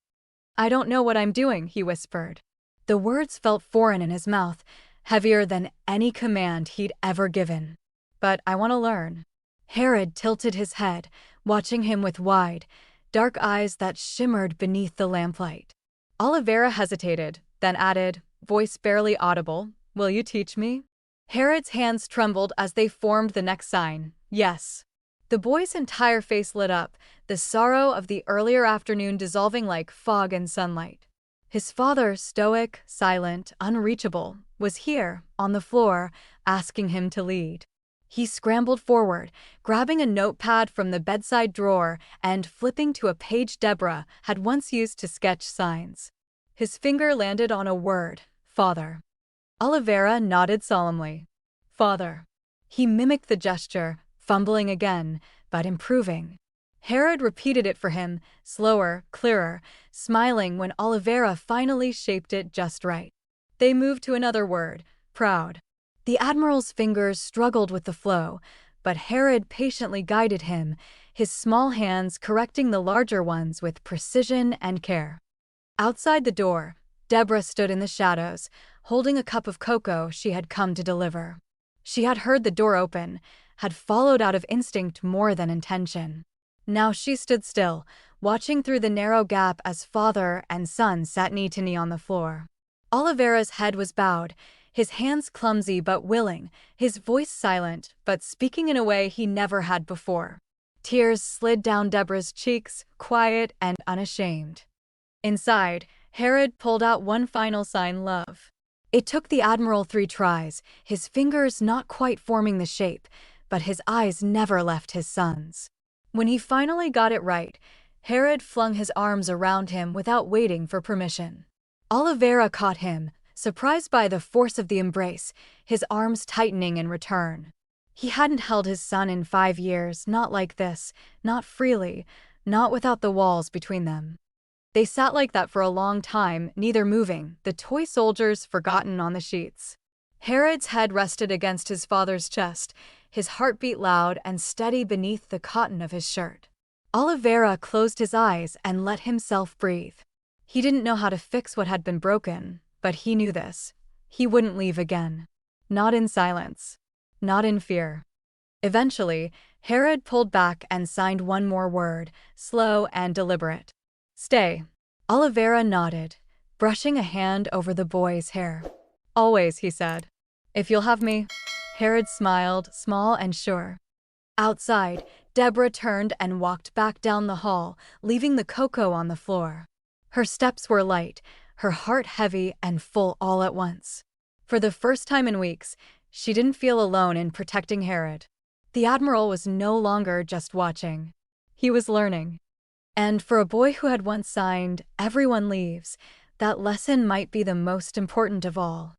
Speaker 1: I don't know what I'm doing, he whispered. The words felt foreign in his mouth, heavier than any command he'd ever given. But I want to learn. Harrod tilted his head, watching him with wide, dark eyes that shimmered beneath the lamplight. Olivera hesitated, then added, voice barely audible, will you teach me? Harrod's hands trembled as they formed the next sign: yes. The boy's entire face lit up, the sorrow of the earlier afternoon dissolving like fog in sunlight. His father, stoic, silent, unreachable, was here, on the floor, asking him to lead. He scrambled forward, grabbing a notepad from the bedside drawer and flipping to a page Debra had once used to sketch signs. His finger landed on a word: father. Olivera nodded solemnly. Father. He mimicked the gesture, fumbling again, but improving. Harrod repeated it for him, slower, clearer, smiling when Olivera finally shaped it just right. They moved to another word: proud. The Admiral's fingers struggled with the flow, but Harrod patiently guided him, his small hands correcting the larger ones with precision and care. Outside the door, Debra stood in the shadows, holding a cup of cocoa she had come to deliver. She had heard the door open, had followed out of instinct more than intention. Now she stood still, watching through the narrow gap as father and son sat knee to knee on the floor. Olivera's head was bowed, his hands clumsy but willing, his voice silent but speaking in a way he never had before. Tears slid down Debra's cheeks, quiet and unashamed. Inside, Harrod pulled out one final sign: love. It took the Admiral 3 tries, his fingers not quite forming the shape, but his eyes never left his son's. When he finally got it right, Harrod flung his arms around him without waiting for permission. Olivera caught him, surprised by the force of the embrace, his arms tightening in return. He hadn't held his son in 5 years, not like this, not freely, not without the walls between them. They sat like that for a long time, neither moving, the toy soldiers forgotten on the sheets. Harrod's head rested against his father's chest, his heartbeat loud and steady beneath the cotton of his shirt. Olivera closed his eyes and let himself breathe. He didn't know how to fix what had been broken, but he knew this: he wouldn't leave again. Not in silence. Not in fear. Eventually, Harrod pulled back and signed one more word, slow and deliberate. Stay. Olivera nodded, brushing a hand over the boy's hair. Always, he said. If you'll have me. Harrod smiled, small and sure. Outside, Debra turned and walked back down the hall, leaving the cocoa on the floor. Her steps were light, her heart heavy and full all at once. For the first time in weeks, she didn't feel alone in protecting Harrod. The Admiral was no longer just watching. He was learning. And for a boy who had once signed, "Everyone leaves," that lesson might be the most important of all.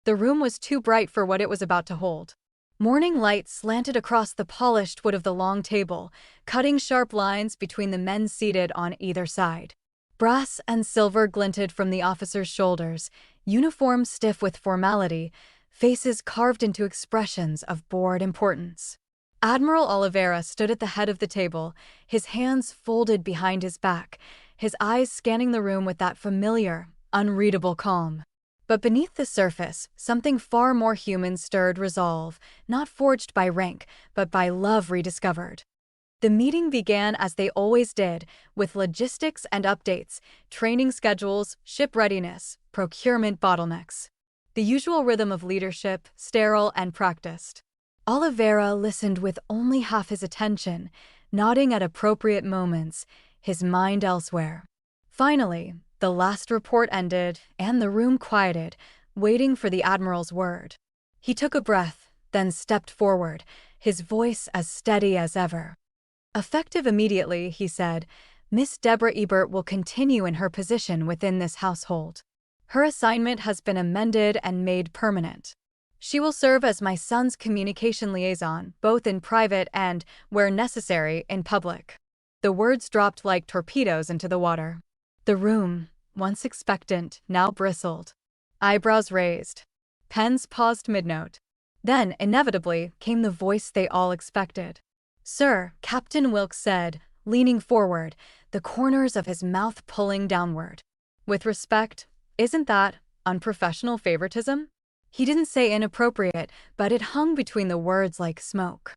Speaker 1: The room was too bright for what it was about to hold. Morning light slanted across the polished wood of the long table, cutting sharp lines between the men seated on either side. Brass and silver glinted from the officers' shoulders, uniforms stiff with formality, faces carved into expressions of bored importance. Admiral Olivera stood at the head of the table, his hands folded behind his back, his eyes scanning the room with that familiar, unreadable calm. But beneath the surface, something far more human stirred resolve, not forged by rank, but by love rediscovered. The meeting began as they always did, with logistics and updates, training schedules, ship readiness, procurement bottlenecks. The usual rhythm of leadership, sterile and practiced. Olivera listened with only half his attention, nodding at appropriate moments, his mind elsewhere. Finally, the last report ended, and the room quieted, waiting for the Admiral's word. He took a breath, then stepped forward, his voice as steady as ever. Effective immediately, he said, Miss Debra Ebert will continue in her position within this household. Her assignment has been amended and made permanent. She will serve as my son's communication liaison, both in private and, where necessary, in public. The words dropped like torpedoes into the water. The room, once expectant, now bristled. Eyebrows raised. Pens paused mid-note. Then, inevitably, came the voice they all expected. Sir, Captain Wilkes said, leaning forward, the corners of his mouth pulling downward. With respect, isn't that unprofessional favoritism? He didn't say inappropriate, but it hung between the words like smoke.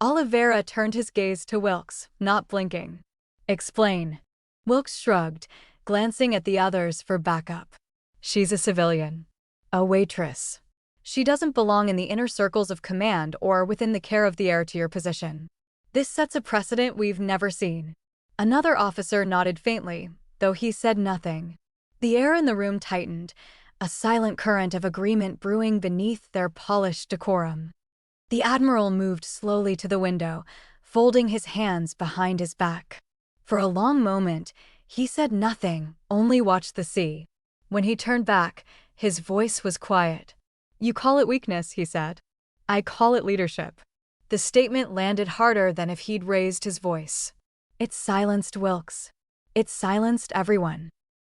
Speaker 1: Olivera turned his gaze to Wilkes, not blinking. Explain. Wilkes shrugged, glancing at the others for backup. She's a civilian. A waitress. She doesn't belong in the inner circles of command or within the care of the heir to your position. This sets a precedent we've never seen. Another officer nodded faintly, though he said nothing. The air in the room tightened, a silent current of agreement brewing beneath their polished decorum. The Admiral moved slowly to the window, folding his hands behind his back. For a long moment, he said nothing, only watched the sea. When he turned back, his voice was quiet. You call it weakness, he said. I call it leadership. The statement landed harder than if he'd raised his voice. It silenced Wilkes. It silenced everyone.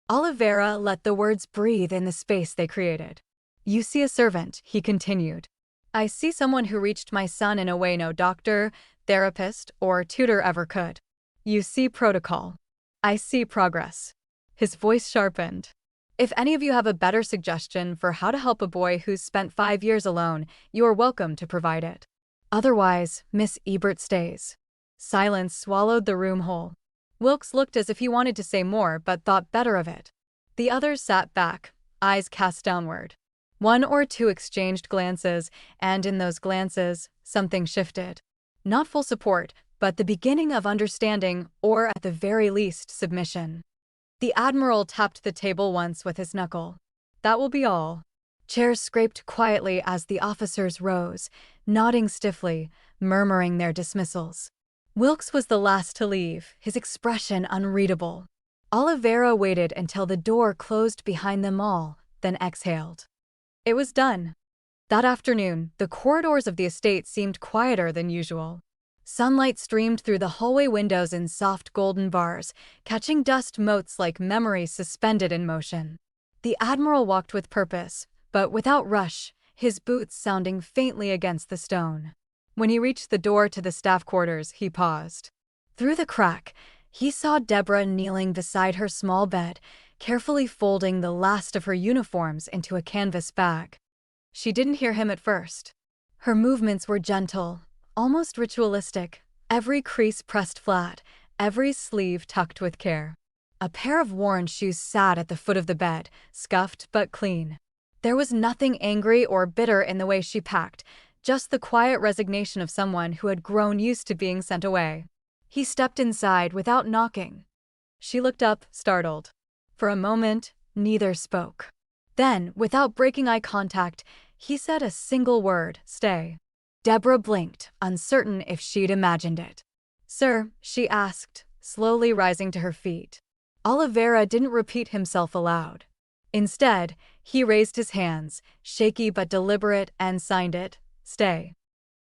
Speaker 1: Olivera let the words breathe in the space they created. You see a servant, he continued. I see someone who reached my son in a way no doctor, therapist, or tutor ever could. You see protocol. I see progress. His voice sharpened. If any of you have a better suggestion for how to help a boy who's spent 5 years alone, you are welcome to provide it. Otherwise, Miss Ebert stays. Silence swallowed the room whole. Wilkes looked as if he wanted to say more but thought better of it. The others sat back, eyes cast downward. One or two exchanged glances, and in those glances, something shifted. Not full support, but the beginning of understanding, or at the very least, submission. The Admiral tapped the table once with his knuckle. That will be all. Chairs scraped quietly as the officers rose, nodding stiffly, murmuring their dismissals. Wilkes was the last to leave, his expression unreadable. Olivera waited until the door closed behind them all, then exhaled. It was done. That afternoon, the corridors of the estate seemed quieter than usual. Sunlight streamed through the hallway windows in soft golden bars, catching dust motes like memories suspended in motion. The Admiral walked with purpose, but without rush, his boots sounding faintly against the stone. When he reached the door to the staff quarters, he paused. Through the crack, he saw Debra kneeling beside her small bed, carefully folding the last of her uniforms into a canvas bag. She didn't hear him at first. Her movements were gentle, almost ritualistic, every crease pressed flat, every sleeve tucked with care. A pair of worn shoes sat at the foot of the bed, scuffed but clean. There was nothing angry or bitter in the way she packed, just the quiet resignation of someone who had grown used to being sent away. He stepped inside without knocking. She looked up, startled. For a moment, neither spoke. Then, without breaking eye contact, he said a single word, "Stay." Debra blinked, uncertain if she'd imagined it. "Sir," she asked, slowly rising to her feet. Olivera didn't repeat himself aloud. Instead, he raised his hands, shaky but deliberate, and signed it, "Stay."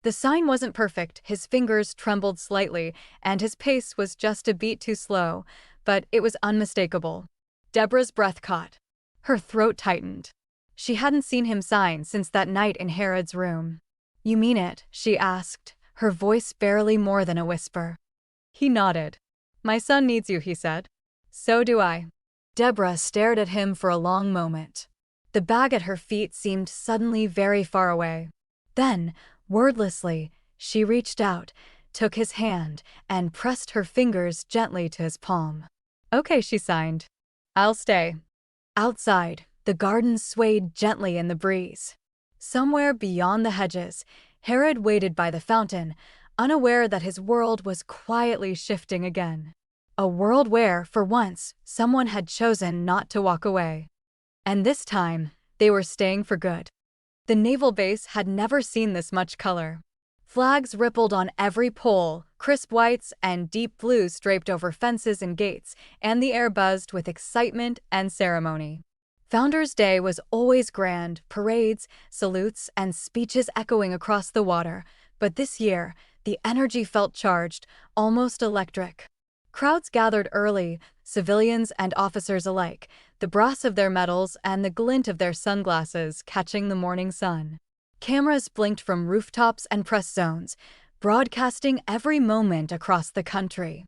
Speaker 1: The sign wasn't perfect, his fingers trembled slightly, and his pace was just a beat too slow, but it was unmistakable. Debra's breath caught. Her throat tightened. She hadn't seen him sign since that night in Harrod's room. "You mean it?" she asked, her voice barely more than a whisper. He nodded. "My son needs you," he said. "So do I." Debra stared at him for a long moment. The bag at her feet seemed suddenly very far away. Then, wordlessly, she reached out, took his hand, and pressed her fingers gently to his palm. "Okay," she signed. "I'll stay." Outside, the garden swayed gently in the breeze. Somewhere beyond the hedges, Harrod waited by the fountain, unaware that his world was quietly shifting again. A world where, for once, someone had chosen not to walk away. And this time, they were staying for good. The naval base had never seen this much color. Flags rippled on every pole, crisp whites and deep blues draped over fences and gates, and the air buzzed with excitement and ceremony. Founders' Day was always grand, parades, salutes, and speeches echoing across the water, but this year, the energy felt charged, almost electric. Crowds gathered early, civilians and officers alike, the brass of their medals and the glint of their sunglasses catching the morning sun. Cameras blinked from rooftops and press zones, broadcasting every moment across the country.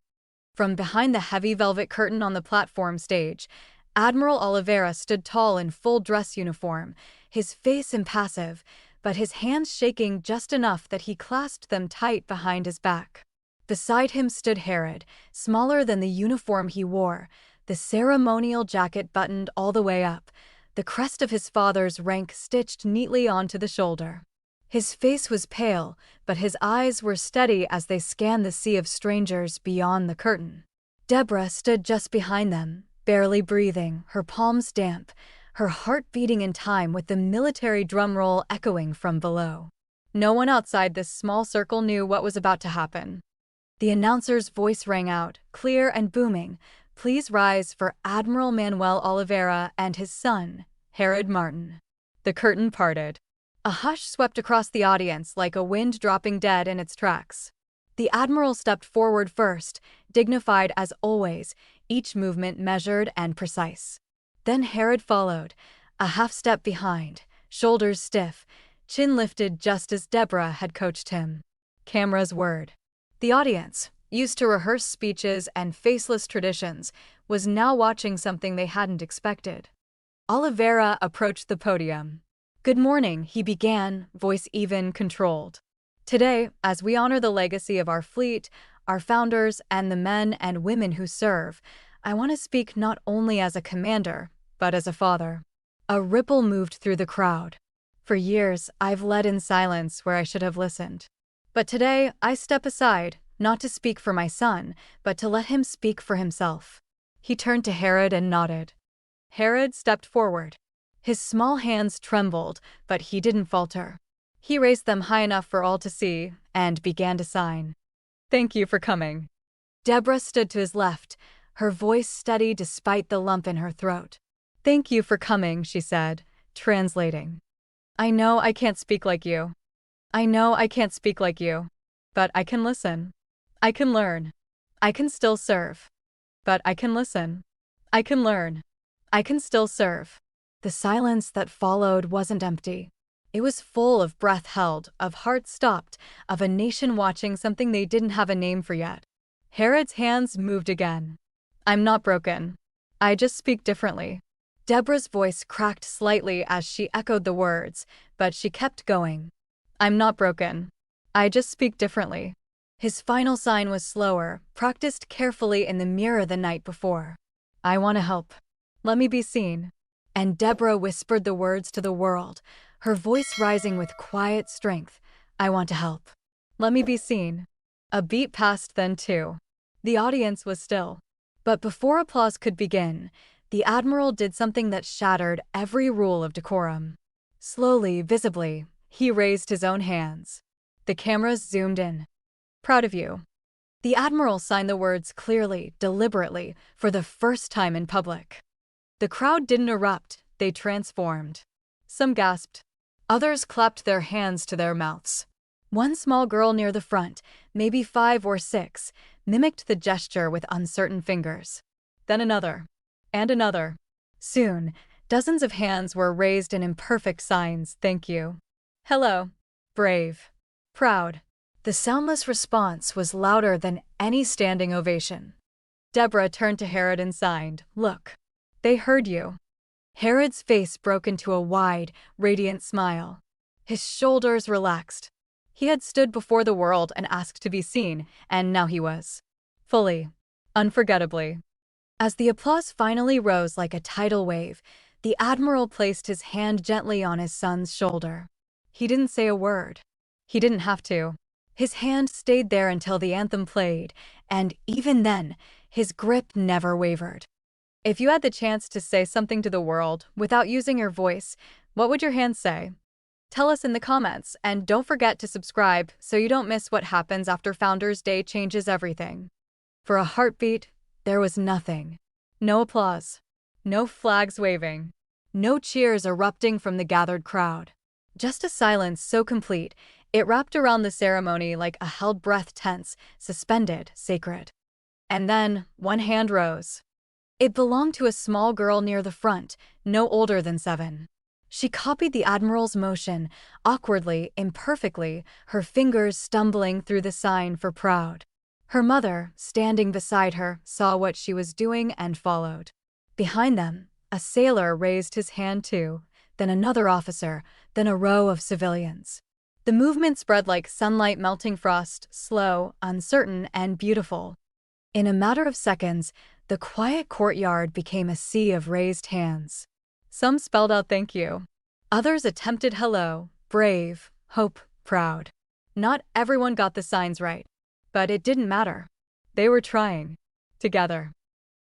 Speaker 1: From behind the heavy velvet curtain on the platform stage, Admiral Olivera stood tall in full dress uniform, his face impassive, but his hands shaking just enough that he clasped them tight behind his back. Beside him stood Harrod, smaller than the uniform he wore, the ceremonial jacket buttoned all the way up, the crest of his father's rank stitched neatly onto the shoulder. His face was pale, but his eyes were steady as they scanned the sea of strangers beyond the curtain. Debra stood just behind them, barely breathing, her palms damp, her heart beating in time with the military drum roll echoing from below. No one outside this small circle knew what was about to happen. The announcer's voice rang out, clear and booming, "Please rise for Admiral Manuel Olivera and his son, Harrod Martin." The curtain parted. A hush swept across the audience like a wind dropping dead in its tracks. The Admiral stepped forward first, dignified as always, each movement measured and precise. Then Harrod followed, a half step behind, shoulders stiff, chin lifted just as Debra had coached him. Cameras whirred. The audience, used to rehearsed speeches and faceless traditions, was now watching something they hadn't expected. Olivera approached the podium. "Good morning," he began, voice even, controlled. "Today, as we honor the legacy of our fleet, our founders, and the men and women who serve, I want to speak not only as a commander, but as a father." A ripple moved through the crowd. "For years, I've led in silence where I should have listened. But today, I step aside, not to speak for my son, but to let him speak for himself." He turned to Harrod and nodded. Harrod stepped forward. His small hands trembled, but he didn't falter. He raised them high enough for all to see, and began to sign. "Thank you for coming." Debra stood to his left, her voice steady despite the lump in her throat. "Thank you for coming," she said, translating. "I know I can't speak like you. I know I can't speak like you. But I can listen. I can learn. I can still serve. But I can listen. I can learn. I can still serve." The silence that followed wasn't empty. It was full of breath held, of heart stopped, of a nation watching something they didn't have a name for yet. Harrod's hands moved again. "I'm not broken. I just speak differently." Debra's voice cracked slightly as she echoed the words, but she kept going. I'm not broken. I just speak differently. His final sign was slower, practiced carefully in the mirror the night before. I want to help. Let me be seen. And Debra whispered the words to the world, her voice rising with quiet strength. I want to help. Let me be seen. A beat passed then too. The audience was still. But before applause could begin, the Admiral did something that shattered every rule of decorum. Slowly, visibly, he raised his own hands. The cameras zoomed in. Proud of you. The Admiral signed the words clearly, deliberately, for the first time in public. The crowd didn't erupt, they transformed. Some gasped. Others clapped their hands to their mouths. One small girl near the front, maybe 5 or 6, mimicked the gesture with uncertain fingers. Then another. And another. Soon, dozens of hands were raised in imperfect signs, thank you. Hello. Brave. Proud. The soundless response was louder than any standing ovation. Debra turned to Harrod and signed, Look. They heard you. Harrod's face broke into a wide, radiant smile. His shoulders relaxed. He had stood before the world and asked to be seen, and now he was. Fully. Unforgettably. As the applause finally rose like a tidal wave, the Admiral placed his hand gently on his son's shoulder. He didn't say a word. He didn't have to. His hand stayed there until the anthem played, and even then, his grip never wavered. If you had the chance to say something to the world without using your voice, what would your hand say? Tell us in the comments, and don't forget to subscribe so you don't miss what happens after Founders Day changes everything. For a heartbeat, there was nothing. No applause. No flags waving. No cheers erupting from the gathered crowd. Just a silence so complete, it wrapped around the ceremony like a held breath, tense, suspended, sacred. And then, one hand rose. It belonged to a small girl near the front, no older than 7. She copied the Admiral's motion, awkwardly, imperfectly, her fingers stumbling through the sign for proud. Her mother, standing beside her, saw what she was doing and followed. Behind them, a sailor raised his hand too, then another officer, then a row of civilians. The movement spread like sunlight melting frost, slow, uncertain, and beautiful. In a matter of seconds, the quiet courtyard became a sea of raised hands. Some spelled out thank you. Others attempted hello, brave, hope, proud. Not everyone got the signs right. But it didn't matter. They were trying. Together.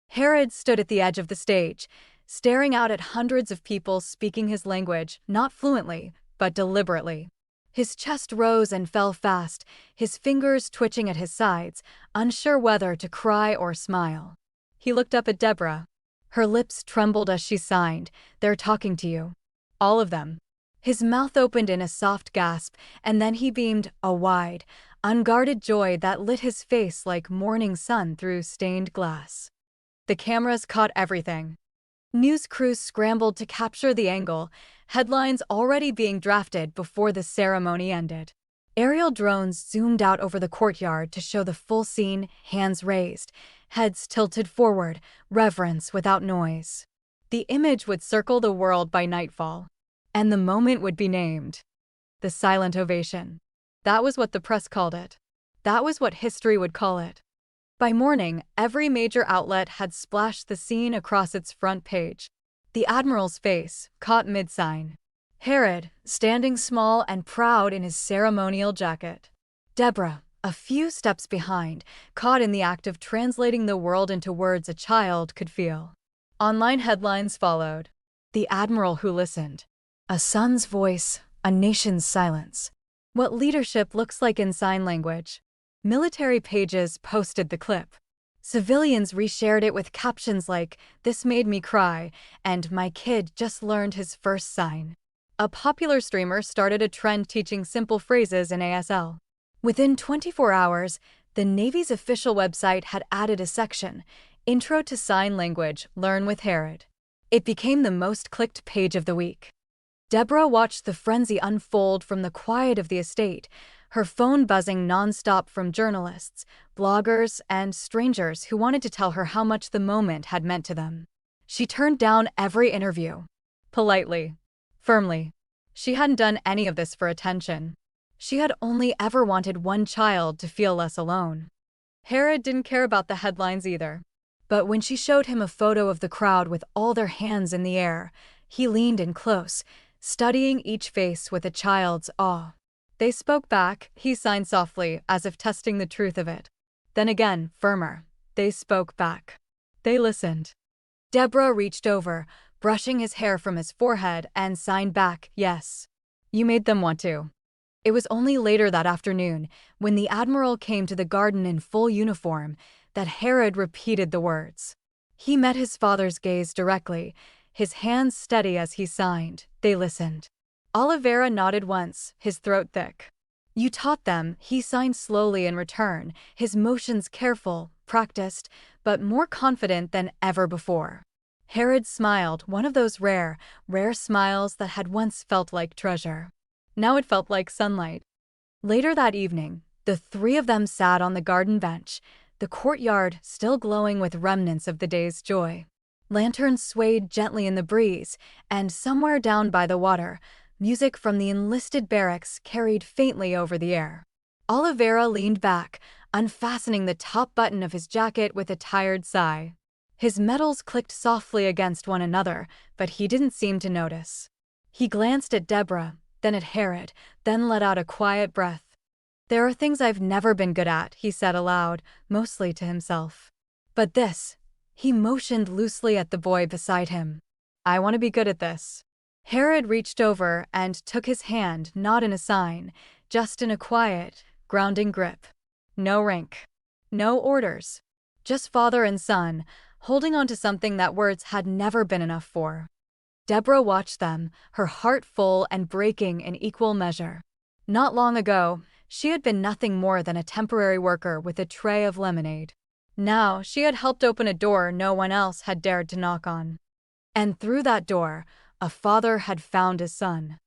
Speaker 1: Harrod stood at the edge of the stage, staring out at hundreds of people speaking his language, not fluently, but deliberately. His chest rose and fell fast, his fingers twitching at his sides, unsure whether to cry or smile. He looked up at Debra. Her lips trembled as she signed, They're talking to you. All of them. His mouth opened in a soft gasp, and then he beamed, a wide, unguarded joy that lit his face like morning sun through stained glass. The cameras caught everything. News crews scrambled to capture the angle, headlines already being drafted before the ceremony ended. Aerial drones zoomed out over the courtyard to show the full scene, hands raised, heads tilted forward, reverence without noise. The image would circle the world by nightfall, and the moment would be named. The silent ovation. That was what the press called it. That was what history would call it. By morning, every major outlet had splashed the scene across its front page. The Admiral's face, caught mid-sign. Harrod, standing small and proud in his ceremonial jacket. Debra, a few steps behind, caught in the act of translating the world into words a child could feel. Online headlines followed. The Admiral who listened. A son's voice, a nation's silence. What leadership looks like in sign language. Military pages posted the clip. Civilians reshared it with captions like, This made me cry, and my kid just learned his first sign. A popular streamer started a trend teaching simple phrases in ASL. Within 24 hours, the Navy's official website had added a section, Intro to Sign Language, Learn with Harrod. It became the most clicked page of the week. Debra watched the frenzy unfold from the quiet of the estate, her phone buzzing nonstop from journalists, bloggers, and strangers who wanted to tell her how much the moment had meant to them. She turned down every interview. Politely. Firmly. She hadn't done any of this for attention. She had only ever wanted one child to feel less alone. Harrod didn't care about the headlines either. But when she showed him a photo of the crowd with all their hands in the air, he leaned in close, studying each face with a child's awe. They spoke back, he signed softly, as if testing the truth of it. Then again, firmer. They spoke back. They listened. Debra reached over, brushing his hair from his forehead, and signed back, yes. You made them want to. It was only later that afternoon, when the Admiral came to the garden in full uniform, that Harrod repeated the words. He met his father's gaze directly, his hands steady as he signed. They listened. Olivera nodded once, his throat thick. You taught them, he signed slowly in return, his motions careful, practiced, but more confident than ever before. Harrod smiled, one of those rare smiles that had once felt like treasure. Now it felt like sunlight. Later that evening, the three of them sat on the garden bench, the courtyard still glowing with remnants of the day's joy. Lanterns swayed gently in the breeze, and somewhere down by the water, music from the enlisted barracks carried faintly over the air. Olivera leaned back, unfastening the top button of his jacket with a tired sigh. His metals clicked softly against one another, but he didn't seem to notice. He glanced at Debra, then at Harrod, then let out a quiet breath. There are things I've never been good at, he said aloud, mostly to himself. But this, he motioned loosely at the boy beside him. I want to be good at this. Harrod reached over and took his hand, not in a sign, just in a quiet, grounding grip. No rank. No orders. Just father and son, holding on to something that words had never been enough for. Debra watched them, her heart full and breaking in equal measure. Not long ago, she had been nothing more than a temporary worker with a tray of lemonade. Now she had helped open a door no one else had dared to knock on. And through that door, a father had found his son.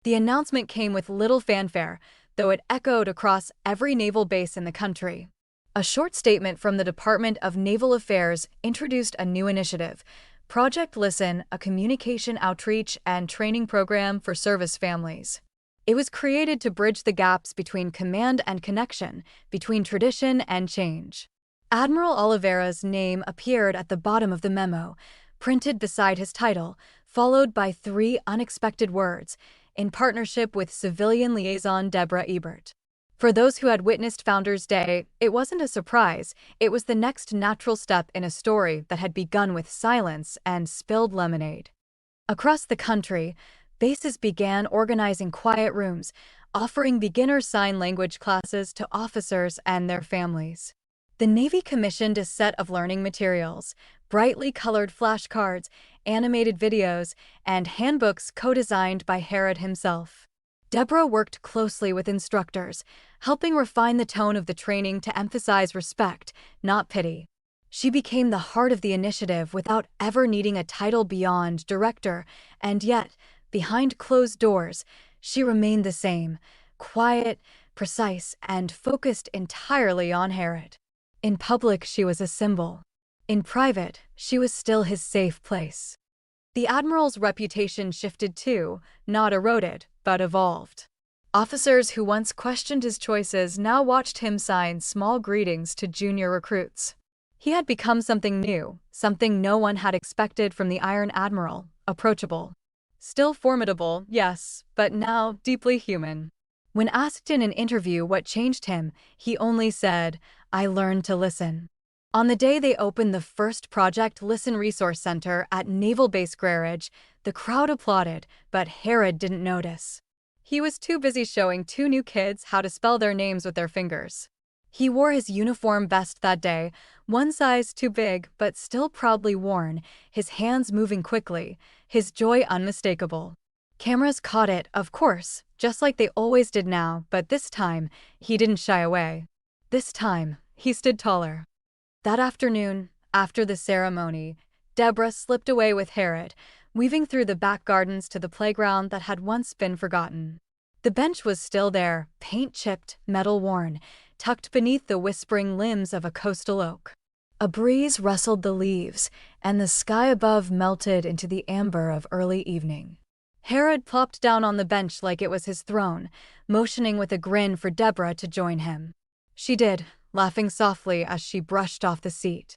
Speaker 1: The announcement came with little fanfare, though it echoed across every naval base in the country. A short statement from the Department of Naval Affairs introduced a new initiative, Project Listen, a communication outreach and training program for service families. It was created to bridge the gaps between command and connection, between tradition and change. Admiral Olivera's name appeared at the bottom of the memo, printed beside his title, followed by 3 unexpected words, in partnership with civilian liaison Debra Ebert. For those who had witnessed Founders Day, it wasn't a surprise, it was the next natural step in a story that had begun with silence and spilled lemonade. Across the country, bases began organizing quiet rooms, offering beginner sign language classes to officers and their families. The Navy commissioned a set of learning materials, brightly colored flashcards, animated videos, and handbooks co-designed by Harrod himself. Debra worked closely with instructors, helping refine the tone of the training to emphasize respect, not pity. She became the heart of the initiative without ever needing a title beyond director, and yet, behind closed doors, she remained the same, quiet, precise, and focused entirely on Harrod. In public, she was a symbol. In private, she was still his safe place. The Admiral's reputation shifted too, not eroded, but evolved. Officers who once questioned his choices now watched him sign small greetings to junior recruits. He had become something new, something no one had expected from the Iron Admiral, approachable. Still formidable, yes, but now deeply human. When asked in an interview what changed him, he only said, "I learned to listen." On the day they opened the first Project Listen Resource Center at Naval Base Greenwich, the crowd applauded, but Harrod didn't notice. He was too busy showing 2 new kids how to spell their names with their fingers. He wore his uniform best that day, one size too big but still proudly worn, his hands moving quickly, his joy unmistakable. Cameras caught it, of course, just like they always did now, but this time, he didn't shy away. This time, he stood taller. That afternoon, after the ceremony, Debra slipped away with Harrod, weaving through the back gardens to the playground that had once been forgotten. The bench was still there, paint chipped, metal worn, tucked beneath the whispering limbs of a coastal oak. A breeze rustled the leaves, and the sky above melted into the amber of early evening. Harrod plopped down on the bench like it was his throne, motioning with a grin for Debra to join him. She did, laughing softly as she brushed off the seat.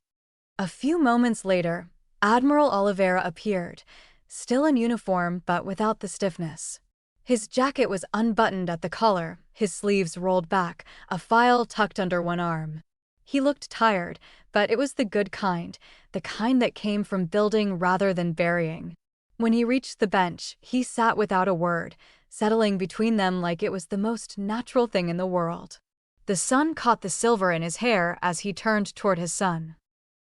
Speaker 1: A few moments later, Admiral Olivera appeared, still in uniform but without the stiffness. His jacket was unbuttoned at the collar, his sleeves rolled back, a file tucked under one arm. He looked tired, but it was the good kind, the kind that came from building rather than burying. When he reached the bench, he sat without a word, settling between them like it was the most natural thing in the world. The sun caught the silver in his hair as he turned toward his son.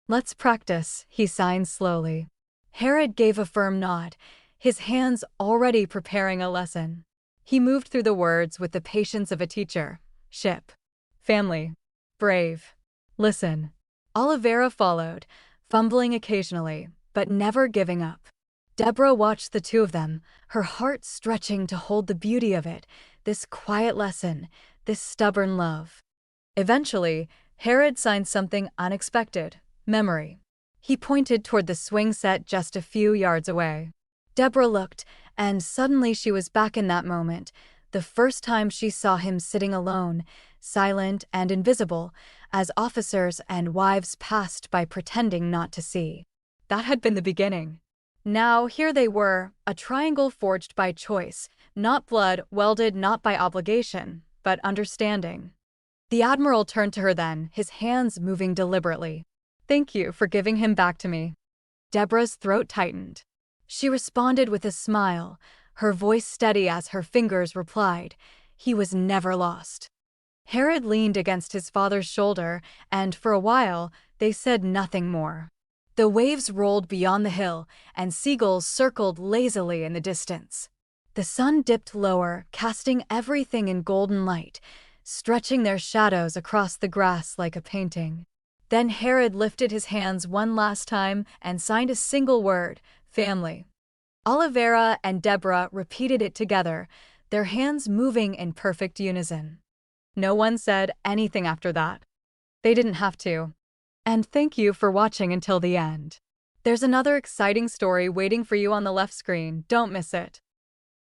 Speaker 1: "Let's practice," he signed slowly. Harrod gave a firm nod, his hands already preparing a lesson. He moved through the words with the patience of a teacher. Ship. Family. Brave. Listen. Olivera followed, fumbling occasionally, but never giving up. Debra watched the two of them, her heart stretching to hold the beauty of it, this quiet lesson, this stubborn love. Eventually, Harrod signed something unexpected: memory. He pointed toward the swing set just a few yards away. Debra looked, and suddenly she was back in that moment, the first time she saw him sitting alone, silent and invisible, as officers and wives passed by pretending not to see. That had been the beginning. Now here they were, a triangle forged by choice, not blood, welded not by obligation, but understanding. The Admiral turned to her then, his hands moving deliberately. "Thank you for giving him back to me." Debra's throat tightened. She responded with a smile, her voice steady as her fingers replied, "He was never lost." Harrod leaned against his father's shoulder, and for a while, they said nothing more. The waves rolled beyond the hill, and seagulls circled lazily in the distance. The sun dipped lower, casting everything in golden light, stretching their shadows across the grass like a painting. Then Harrod lifted his hands one last time and signed a single word: family. Olivera and Debra repeated it together, their hands moving in perfect unison. No one said anything after that. They didn't have to. And thank you for watching until the end. There's another exciting story waiting for you on the left screen, don't miss it.